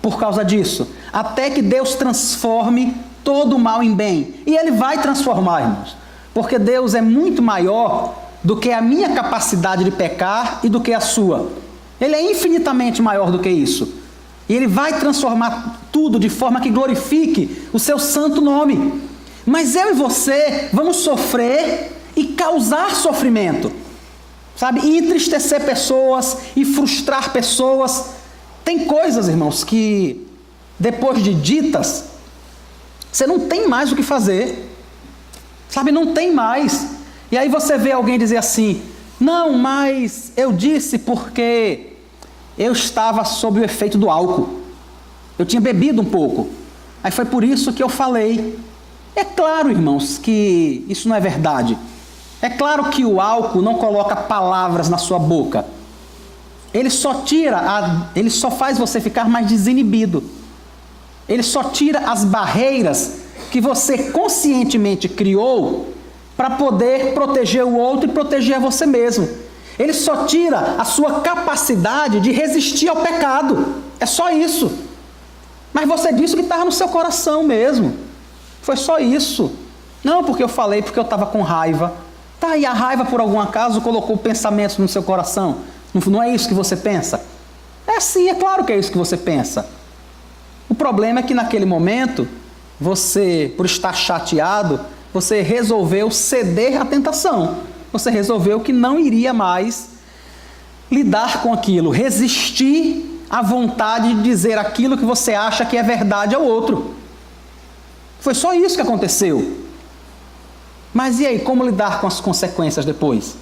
por causa disso? Até que Deus transforme todo o mal em bem. E Ele vai transformar, irmãos. Porque Deus é muito maior do que a minha capacidade de pecar e do que a sua. Ele é infinitamente maior do que isso. E Ele vai transformar tudo de forma que glorifique o seu santo nome. Mas eu e você vamos sofrer e causar sofrimento. Sabe? E entristecer pessoas e frustrar pessoas. Tem coisas, irmãos, que depois de ditas, você não tem mais o que fazer. Sabe? Não tem mais. E aí você vê alguém dizer assim: não, mas eu disse porque eu estava sob o efeito do álcool. Eu tinha bebido um pouco. Aí foi por isso que eu falei. É claro, irmãos, que isso não é verdade. É claro que o álcool não coloca palavras na sua boca. Ele só faz você ficar mais desinibido. Ele só tira as barreiras que você conscientemente criou para poder proteger o outro e proteger você mesmo. Ele só tira a sua capacidade de resistir ao pecado. É só isso. Mas você disse que estava no seu coração mesmo. Foi só isso. Não, porque eu falei, porque eu estava com raiva. Tá, e a raiva por algum acaso colocou pensamentos no seu coração? Não é isso que você pensa? É sim, é claro que é isso que você pensa. O problema é que naquele momento, você, por estar chateado, você resolveu ceder à tentação. Você resolveu que não iria mais lidar com aquilo, resistir à vontade de dizer aquilo que você acha que é verdade ao outro. Foi só isso que aconteceu. Mas e aí, como lidar com as consequências depois?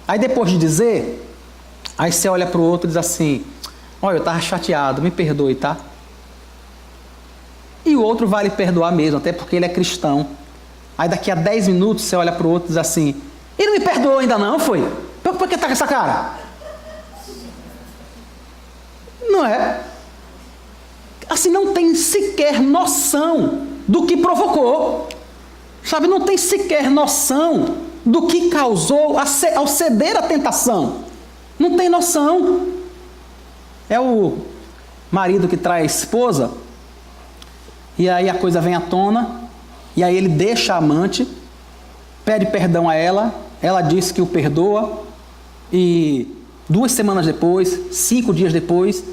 Aí depois de dizer: Aí você olha para o outro e diz assim: olha, eu estava chateado, me perdoe, tá? E o outro vai lhe perdoar mesmo, até porque ele é cristão. Aí daqui a 10 minutos você olha para o outro e diz assim: ele não me perdoou ainda não, foi? Por que tá com essa cara? Não é? Assim, não tem sequer noção do que provocou. Sabe, não tem sequer noção do que causou ao ceder à tentação. Não tem noção. É o marido que trai a esposa, e aí a coisa vem à tona, e aí ele deixa a amante, pede perdão a ela, ela diz que o perdoa, e 2 semanas depois, 5 dias depois,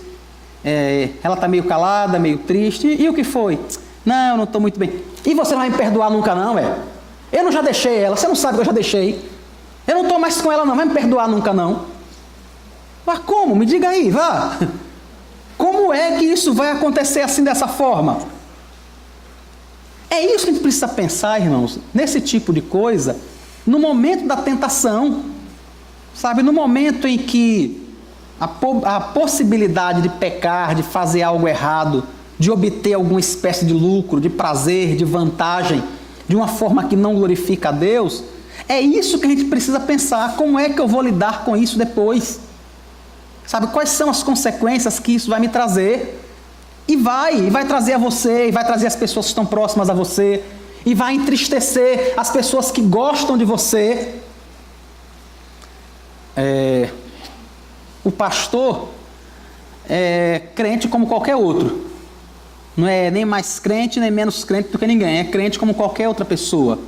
ela está meio calada, meio triste. E o que foi? Não, eu não estou muito bem. E você não vai me perdoar nunca não, Eu não já deixei ela, você não sabe que eu já deixei. Eu não estou mais com ela não, vai me perdoar nunca não. Mas como? Me diga aí, vá. Como é que isso vai acontecer assim, dessa forma? É isso que a gente precisa pensar, irmãos, nesse tipo de coisa, no momento da tentação. Sabe, no momento em que a possibilidade de pecar, de fazer algo errado, de obter alguma espécie de lucro, de prazer, de vantagem, de uma forma que não glorifica a Deus, é isso que a gente precisa pensar. Como é que eu vou lidar com isso depois? Sabe, quais são as consequências que isso vai me trazer? E vai trazer a você, e vai trazer as pessoas que estão próximas a você, e vai entristecer as pessoas que gostam de você. O pastor é crente como qualquer outro. Não é nem mais crente, nem menos crente do que ninguém. É crente como qualquer outra pessoa.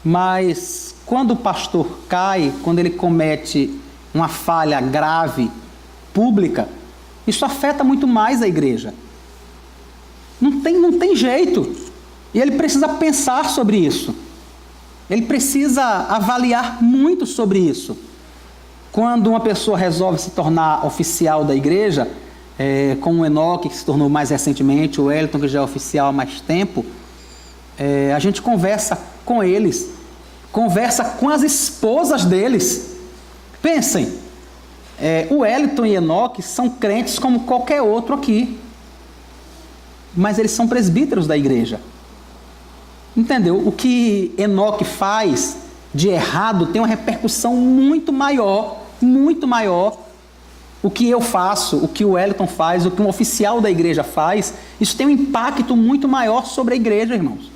Mas quando o pastor cai, quando ele comete uma falha grave, pública, isso afeta muito mais a igreja. Não tem jeito. E ele precisa pensar sobre isso. Ele precisa avaliar muito sobre isso. Quando uma pessoa resolve se tornar oficial da igreja, como o Enoque, que se tornou mais recentemente, o Wellington, que já é oficial há mais tempo, a gente conversa com eles, conversa com as esposas deles. Pensem, o Wellington e Enoque são crentes como qualquer outro aqui, mas eles são presbíteros da igreja. Entendeu? O que Enoque faz de errado tem uma repercussão muito maior. O que eu faço, o que o Wellington faz, o que um oficial da igreja faz, isso tem um impacto muito maior sobre a igreja, irmãos.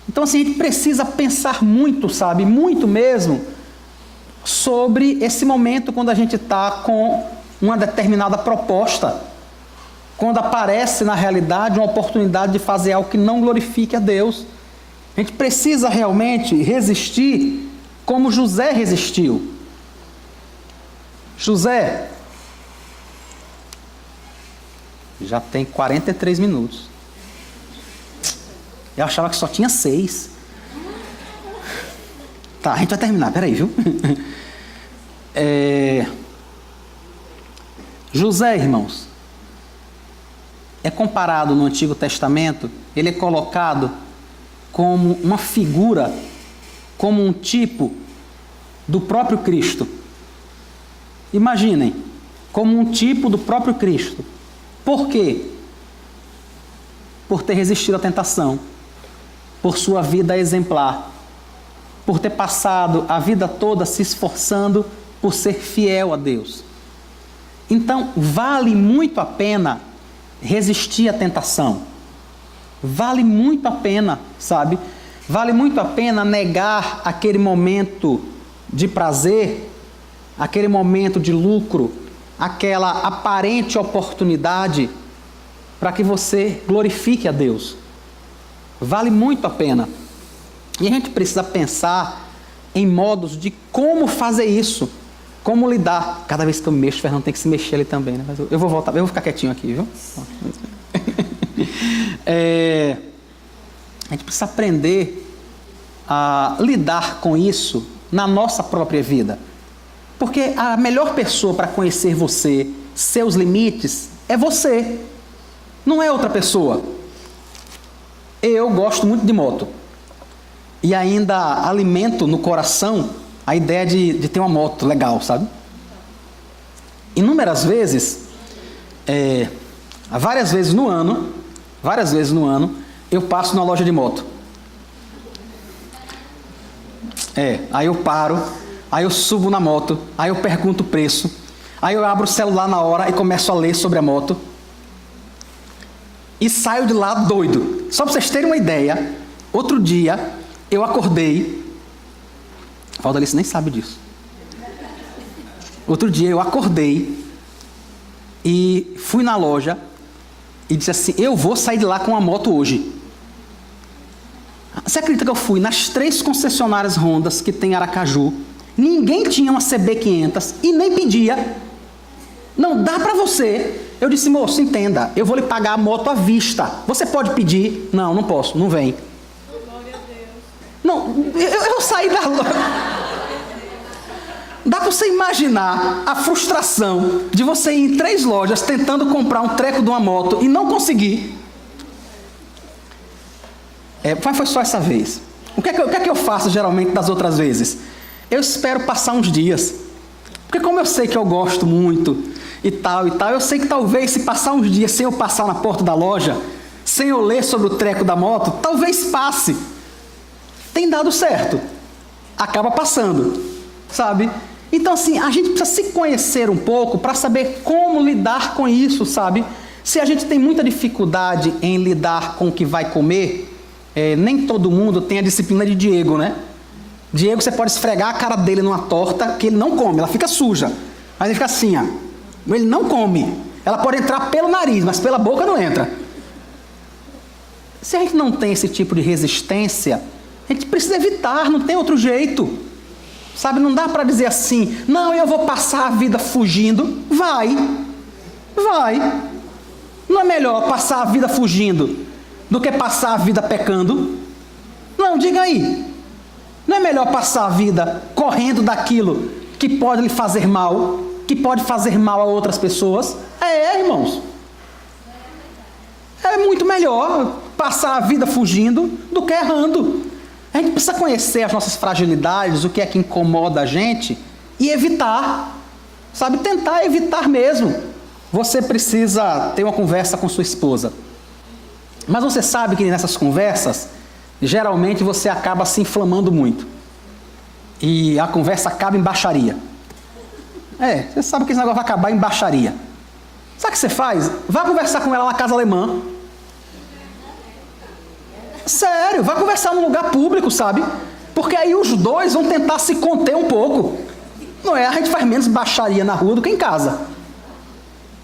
Então assim, a gente precisa pensar muito, sabe, muito mesmo, sobre esse momento quando a gente está com uma determinada proposta, quando aparece na realidade uma oportunidade de fazer algo que não glorifique a Deus. A gente precisa realmente resistir como José resistiu. José, já tem 43 minutos. Eu achava que só tinha 6. Tá, a gente vai terminar, peraí, viu? José, irmãos, é comparado no Antigo Testamento, ele é colocado como uma figura, como um tipo do próprio Cristo. Imaginem, como um tipo do próprio Cristo. Por quê? Por ter resistido à tentação, por sua vida exemplar, por ter passado a vida toda se esforçando por ser fiel a Deus. Então, vale muito a pena resistir à tentação. Vale muito a pena, sabe? Vale muito a pena negar aquele momento de prazer, aquele momento de lucro, aquela aparente oportunidade para que você glorifique a Deus. Vale muito a pena. E a gente precisa pensar em modos de como fazer isso, como lidar. Cada vez que eu mexo, o Fernando tem que se mexer ali também, né? Mas eu vou voltar, eu vou ficar quietinho aqui, viu? A gente precisa aprender a lidar com isso na nossa própria vida. Porque a melhor pessoa para conhecer você, seus limites, é você. Não é outra pessoa. Eu gosto muito de moto. E ainda alimento no coração a ideia de ter uma moto legal, sabe? inúmeras vezes, várias vezes no ano, eu passo na loja de moto. Aí eu paro, aí eu subo na moto, aí eu pergunto o preço, aí eu abro o celular na hora e começo a ler sobre a moto. E saio de lá doido. Só para vocês terem uma ideia, outro dia eu acordei, Valdalice nem sabe disso. Outro dia eu acordei e fui na loja e disse assim, eu vou sair de lá com uma moto hoje. Você acredita que eu fui nas 3 concessionárias Hondas que tem em Aracaju, ninguém tinha uma CB500 e nem pedia. Não dá para você. Eu disse, moço, entenda, eu vou lhe pagar a moto à vista. Você pode pedir? Não, não posso, não vem. Glória a Deus. Não, eu saí da loja. Dá para você imaginar a frustração de você ir em 3 lojas tentando comprar um treco de uma moto e não conseguir. Mas foi só essa vez. O que é que eu faço geralmente das outras vezes? Eu espero passar uns dias. Porque como eu sei que eu gosto muito e tal, eu sei que talvez se passar uns dias sem eu passar na porta da loja, sem eu ler sobre o treco da moto, talvez passe. Tem dado certo. Acaba passando, sabe? Então assim, a gente precisa se conhecer um pouco para saber como lidar com isso, sabe? Se a gente tem muita dificuldade em lidar com o que vai comer, nem todo mundo tem a disciplina de Diego, né? Diego, você pode esfregar a cara dele numa torta que ele não come, ela fica suja. Mas ele fica assim, ó. Ele não come. Ela pode entrar pelo nariz, mas pela boca não entra. Se a gente não tem esse tipo de resistência, a gente precisa evitar, não tem outro jeito. Sabe, não dá para dizer assim, não, eu vou passar a vida fugindo. Vai. Não é melhor passar a vida fugindo do que passar a vida pecando? Não, diga aí. Não é melhor passar a vida correndo daquilo que pode lhe fazer mal, que pode fazer mal a outras pessoas? Irmãos. É muito melhor passar a vida fugindo do que errando. A gente precisa conhecer as nossas fragilidades, o que é que incomoda a gente e evitar, sabe, tentar evitar mesmo. Você precisa ter uma conversa com sua esposa. Mas você sabe que nessas conversas, geralmente você acaba se inflamando muito. E a conversa acaba em baixaria. Você sabe que esse negócio vai acabar em baixaria. Sabe o que você faz? Vá conversar com ela na casa alemã. Sério, vai conversar num lugar público, sabe? Porque aí os dois vão tentar se conter um pouco. Não é? A gente faz menos baixaria na rua do que em casa.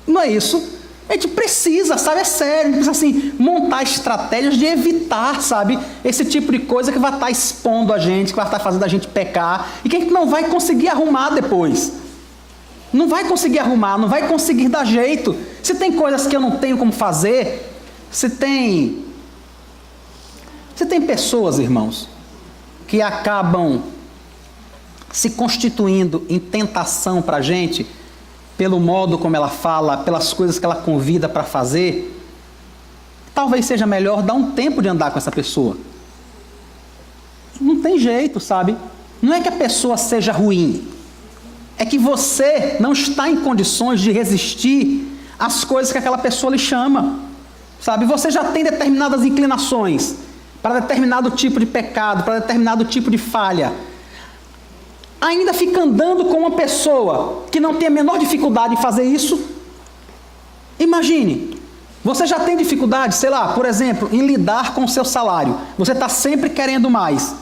Não é isso? A gente precisa, sabe? É sério. A gente precisa, assim, montar estratégias de evitar, sabe? Esse tipo de coisa que vai estar expondo a gente, que vai estar fazendo a gente pecar e que a gente não vai conseguir arrumar depois. Não vai conseguir arrumar, não vai conseguir dar jeito. Se tem coisas que eu não tenho como fazer, se tem pessoas, irmãos, que acabam se constituindo em tentação para a gente, pelo modo como ela fala, pelas coisas que ela convida para fazer, talvez seja melhor dar um tempo de andar com essa pessoa. Não tem jeito, sabe? Não é que a pessoa seja ruim, é que você não está em condições de resistir às coisas que aquela pessoa lhe chama, sabe? Você já tem determinadas inclinações para determinado tipo de pecado, para determinado tipo de falha. Ainda fica andando com uma pessoa que não tem a menor dificuldade em fazer isso? Imagine, você já tem dificuldade, sei lá, por exemplo, em lidar com o seu salário. Você está sempre querendo mais.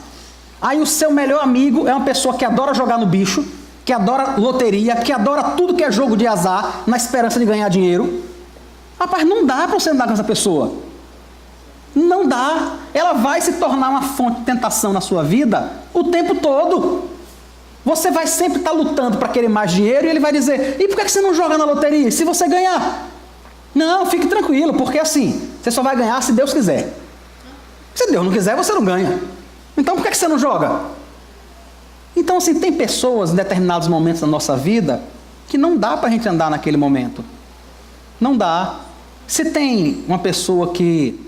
Aí o seu melhor amigo é uma pessoa que adora jogar no bicho, que adora loteria, que adora tudo que é jogo de azar, na esperança de ganhar dinheiro. Rapaz, não dá para você andar com essa pessoa. Não dá. Ela vai se tornar uma fonte de tentação na sua vida o tempo todo. Você vai sempre estar lutando para querer mais dinheiro e ele vai dizer, e por que você não joga na loteria? Se você ganhar? Não, fique tranquilo, porque assim, você só vai ganhar se Deus quiser. Se Deus não quiser, você não ganha. Então por que você não joga? Então assim, tem pessoas em determinados momentos da nossa vida que não dá para a gente andar naquele momento. Não dá. Se tem uma pessoa que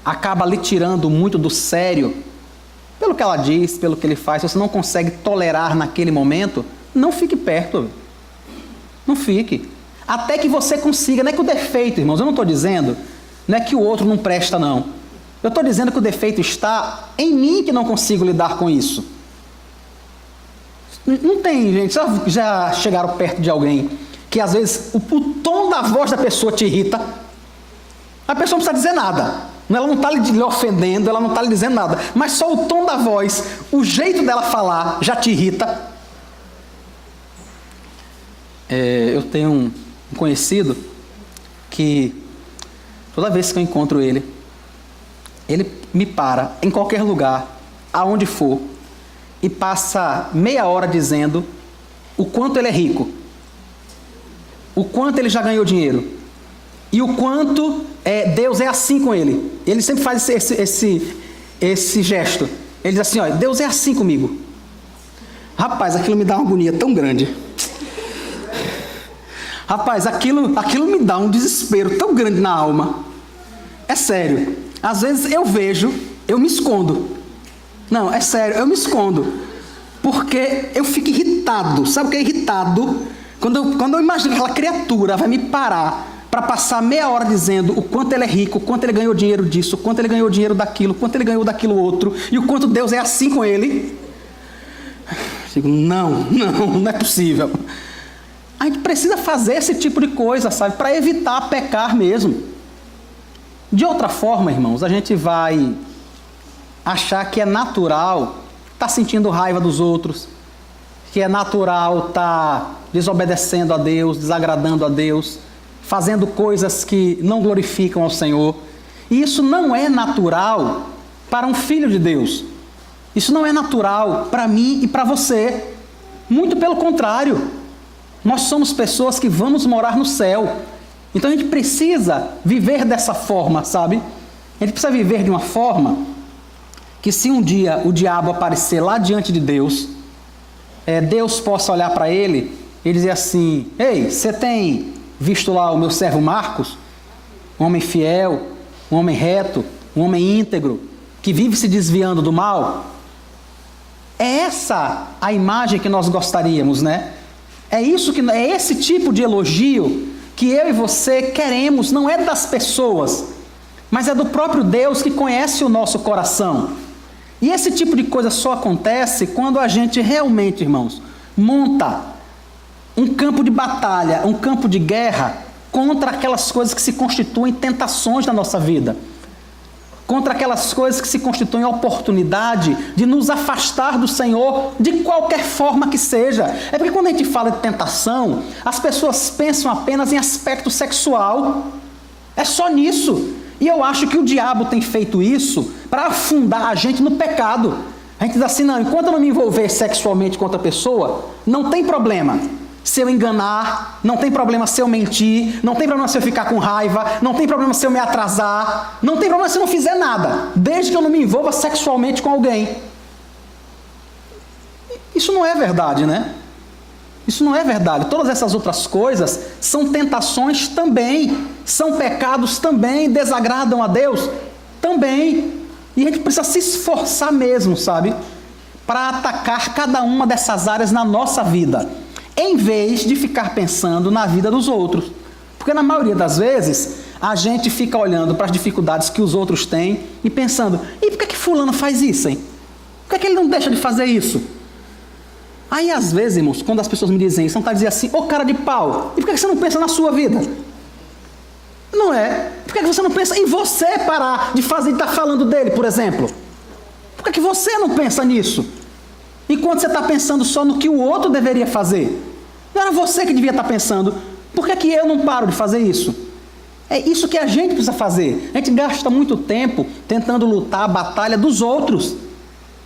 acaba lhe tirando muito do sério, pelo que ela diz, pelo que ele faz, se você não consegue tolerar naquele momento, não fique perto. Não fique. Até que você consiga, não é que o defeito, irmãos, eu não estou dizendo, não é que o outro não presta, não. Eu estou dizendo que o defeito está em mim que não consigo lidar com isso. Não tem, gente, já chegaram perto de alguém que às vezes o tom da voz da pessoa te irrita. A pessoa não precisa dizer nada. Ela não está lhe ofendendo, ela não está lhe dizendo nada. Mas só o tom da voz, o jeito dela falar já te irrita. Eu tenho um conhecido que toda vez que eu encontro ele me para em qualquer lugar, aonde for, e passa meia hora dizendo o quanto ele é rico, o quanto ele já ganhou dinheiro, e o quanto Deus é assim com ele. Ele sempre faz esse gesto. Ele diz assim, olha, Deus é assim comigo. Rapaz, aquilo me dá uma agonia tão grande. Rapaz, aquilo me dá um desespero tão grande na alma. É sério. Às vezes eu vejo, eu me escondo. Não, é sério, eu me escondo. Porque eu fico irritado. Sabe o que é irritado? Quando eu imagino que aquela criatura vai me parar para passar meia hora dizendo o quanto ele é rico, o quanto ele ganhou dinheiro disso, o quanto ele ganhou dinheiro daquilo, o quanto ele ganhou daquilo outro, e o quanto Deus é assim com ele. Eu digo, não é possível. A gente precisa fazer esse tipo de coisa, sabe? Para evitar pecar mesmo. De outra forma, irmãos, a gente vai achar que é natural estar sentindo raiva dos outros, que é natural estar desobedecendo a Deus, desagradando a Deus, fazendo coisas que não glorificam ao Senhor. E isso não é natural para um filho de Deus. Isso não é natural para mim e para você. Muito pelo contrário. Nós somos pessoas que vamos morar no céu. Então a gente precisa viver dessa forma, sabe? A gente precisa viver de uma forma que se um dia o diabo aparecer lá diante de Deus, Deus possa olhar para ele e dizer assim, ei, você tem visto lá o meu servo Marcos? Um homem fiel, um homem reto, um homem íntegro, que vive se desviando do mal? É essa a imagem que nós gostaríamos, né? É esse tipo de elogio que eu e você queremos, não é das pessoas, mas é do próprio Deus que conhece o nosso coração. E esse tipo de coisa só acontece quando a gente realmente, irmãos, monta um campo de batalha, um campo de guerra contra aquelas coisas que se constituem tentações na nossa vida. Contra aquelas coisas que se constituem oportunidade de nos afastar do Senhor de qualquer forma que seja. É porque quando a gente fala de tentação, as pessoas pensam apenas em aspecto sexual. É só nisso. E eu acho que o diabo tem feito isso para afundar a gente no pecado. A gente diz assim, não, enquanto eu não me envolver sexualmente com outra pessoa, não tem problema se eu enganar, não tem problema se eu mentir, não tem problema se eu ficar com raiva, não tem problema se eu me atrasar, não tem problema se eu não fizer nada, desde que eu não me envolva sexualmente com alguém. Isso não é verdade, né? Isso não é verdade. Todas essas outras coisas são tentações também, são pecados também, desagradam a Deus também. E a gente precisa se esforçar mesmo, sabe? Para atacar cada uma dessas áreas na nossa vida, em vez de ficar pensando na vida dos outros. Porque na maioria das vezes, a gente fica olhando para as dificuldades que os outros têm e pensando, e por que fulano faz isso, hein? Por que ele não deixa de fazer isso? Aí às vezes, irmãos, quando as pessoas me dizem isso, não está dizendo assim, ô cara de pau, e por que você não pensa na sua vida? Não é? Por que você não pensa em você parar de estar falando dele, por exemplo? Por que você não pensa nisso? Enquanto você está pensando só no que o outro deveria fazer. Não era você que devia estar pensando, por que eu não paro de fazer isso? É isso que a gente precisa fazer. A gente gasta muito tempo tentando lutar a batalha dos outros,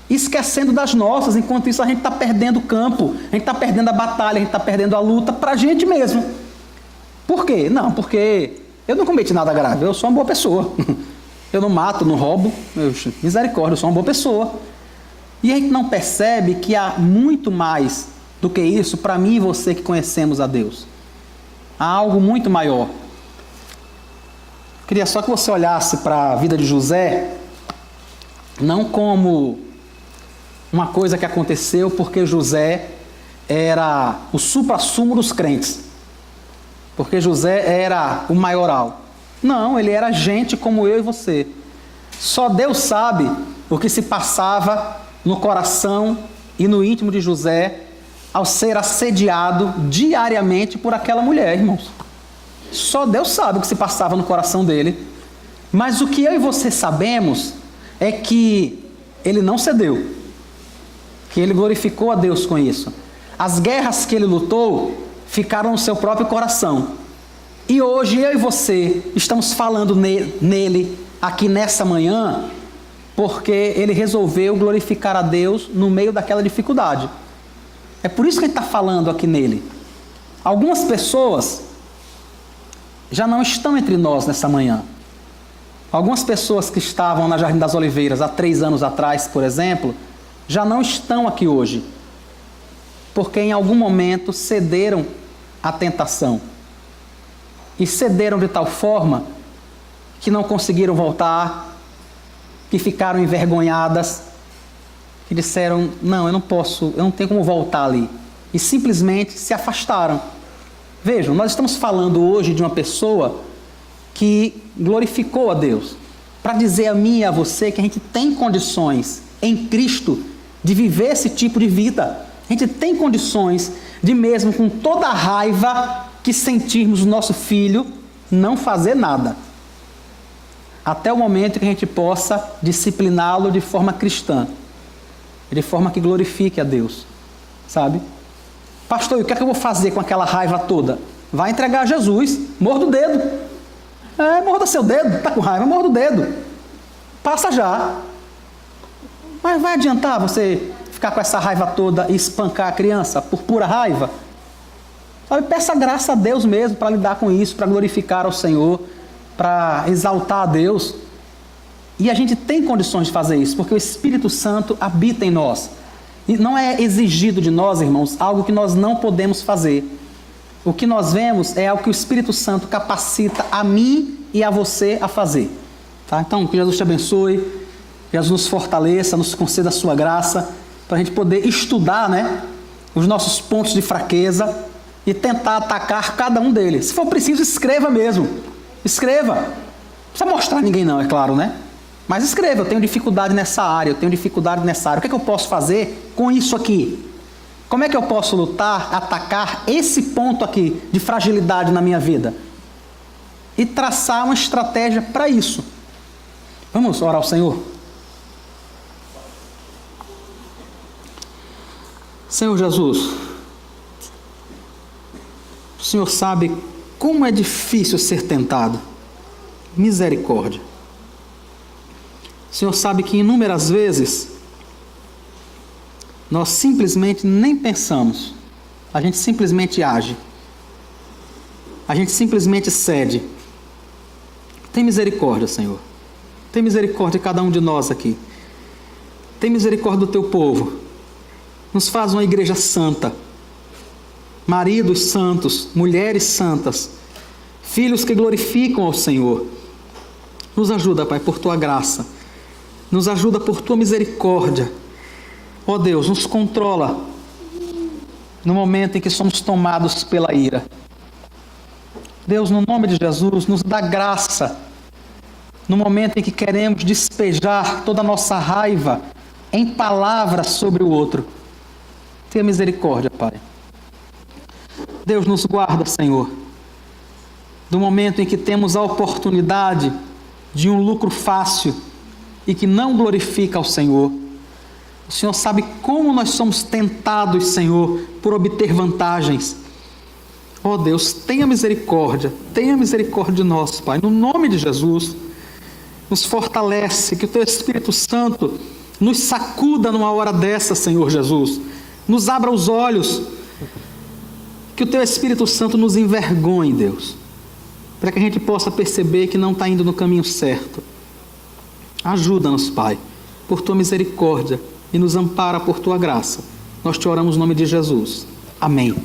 esquecendo das nossas. Enquanto isso a gente está perdendo o campo, a gente está perdendo a batalha, a gente está perdendo a luta para a gente mesmo. Por quê? Não, porque eu não cometi nada grave, eu sou uma boa pessoa. Eu não mato, não roubo, misericórdia, eu sou uma boa pessoa. E a gente não percebe que há muito mais do que isso para mim e você que conhecemos a Deus. Há algo muito maior. Queria só que você olhasse para a vida de José, não como uma coisa que aconteceu porque José era o suprassumo dos crentes. porque José era o maioral. Não, ele era gente como eu e você. Só Deus sabe o que se passava no coração e no íntimo de José ao ser assediado diariamente por aquela mulher, irmãos. Só Deus sabe o que se passava no coração dele. Mas o que eu e você sabemos é que ele não cedeu, que ele glorificou a Deus com isso. As guerras que ele lutou ficaram no seu próprio coração. E hoje eu e você estamos falando nele aqui nessa manhã, porque ele resolveu glorificar a Deus no meio daquela dificuldade. É por isso que ele está falando aqui nele. Algumas pessoas já não estão entre nós nessa manhã. Algumas pessoas que estavam na Jardim das Oliveiras há 3 anos atrás, por exemplo, já não estão aqui hoje, porque em algum momento cederam à tentação. E cederam de tal forma que não conseguiram voltar, que ficaram envergonhadas, que disseram, não, eu não posso, eu não tenho como voltar ali. E simplesmente se afastaram. Vejam, nós estamos falando hoje de uma pessoa que glorificou a Deus, para dizer a mim e a você que a gente tem condições em Cristo de viver esse tipo de vida. A gente tem condições de, mesmo com toda a raiva que sentirmos o nosso filho, não fazer nada. Até o momento que a gente possa discipliná-lo de forma cristã, de forma que glorifique a Deus, sabe? Pastor, e o que é que eu vou fazer com aquela raiva toda? Vai entregar a Jesus, morda o dedo. Morda seu dedo, está com raiva, morda o dedo. Passa já. Mas vai adiantar você ficar com essa raiva toda e espancar a criança por pura raiva? Sabe, peça graça a Deus mesmo para lidar com isso, para glorificar ao Senhor, para exaltar a Deus. E a gente tem condições de fazer isso, porque o Espírito Santo habita em nós. E não é exigido de nós, irmãos, algo que nós não podemos fazer. O que nós vemos é algo que o Espírito Santo capacita a mim e a você a fazer. Tá? Então, que Jesus te abençoe, que Jesus nos fortaleça, nos conceda a sua graça, para a gente poder estudar, né, os nossos pontos de fraqueza e tentar atacar cada um deles. Se for preciso, escreva mesmo. Escreva. Não precisa mostrar a ninguém não, é claro, né? Mas escreva, eu tenho dificuldade nessa área, eu tenho dificuldade nessa área. O que é que eu posso fazer com isso aqui? Como é que eu posso lutar, atacar esse ponto aqui de fragilidade na minha vida? E traçar uma estratégia para isso. Vamos orar ao Senhor? Senhor Jesus, o Senhor sabe como é difícil ser tentado. Misericórdia. O Senhor sabe que inúmeras vezes nós simplesmente nem pensamos, a gente simplesmente age, a gente simplesmente cede. Tem misericórdia, Senhor. Tem misericórdia de cada um de nós aqui. Tem misericórdia do teu povo. Nos faz uma igreja santa, maridos santos, mulheres santas, filhos que glorificam ao Senhor. Nos ajuda, Pai, por tua graça. Nos ajuda por tua misericórdia. Ó Deus, nos controla no momento em que somos tomados pela ira. Deus, no nome de Jesus, nos dá graça no momento em que queremos despejar toda a nossa raiva em palavras sobre o outro. Tenha misericórdia, Pai. Deus, nos guarda, Senhor, do momento em que temos a oportunidade de um lucro fácil e que não glorifica ao Senhor. O Senhor sabe como nós somos tentados, Senhor, por obter vantagens. Ó Deus, tenha misericórdia de nós, Pai, no nome de Jesus. Nos fortalece, que o Teu Espírito Santo nos sacuda numa hora dessa, Senhor Jesus. Nos abra os olhos, que o Teu Espírito Santo nos envergonhe, Deus, para que a gente possa perceber que não está indo no caminho certo. Ajuda-nos, Pai, por Tua misericórdia, e nos ampara por Tua graça. Nós te oramos no nome de Jesus. Amém.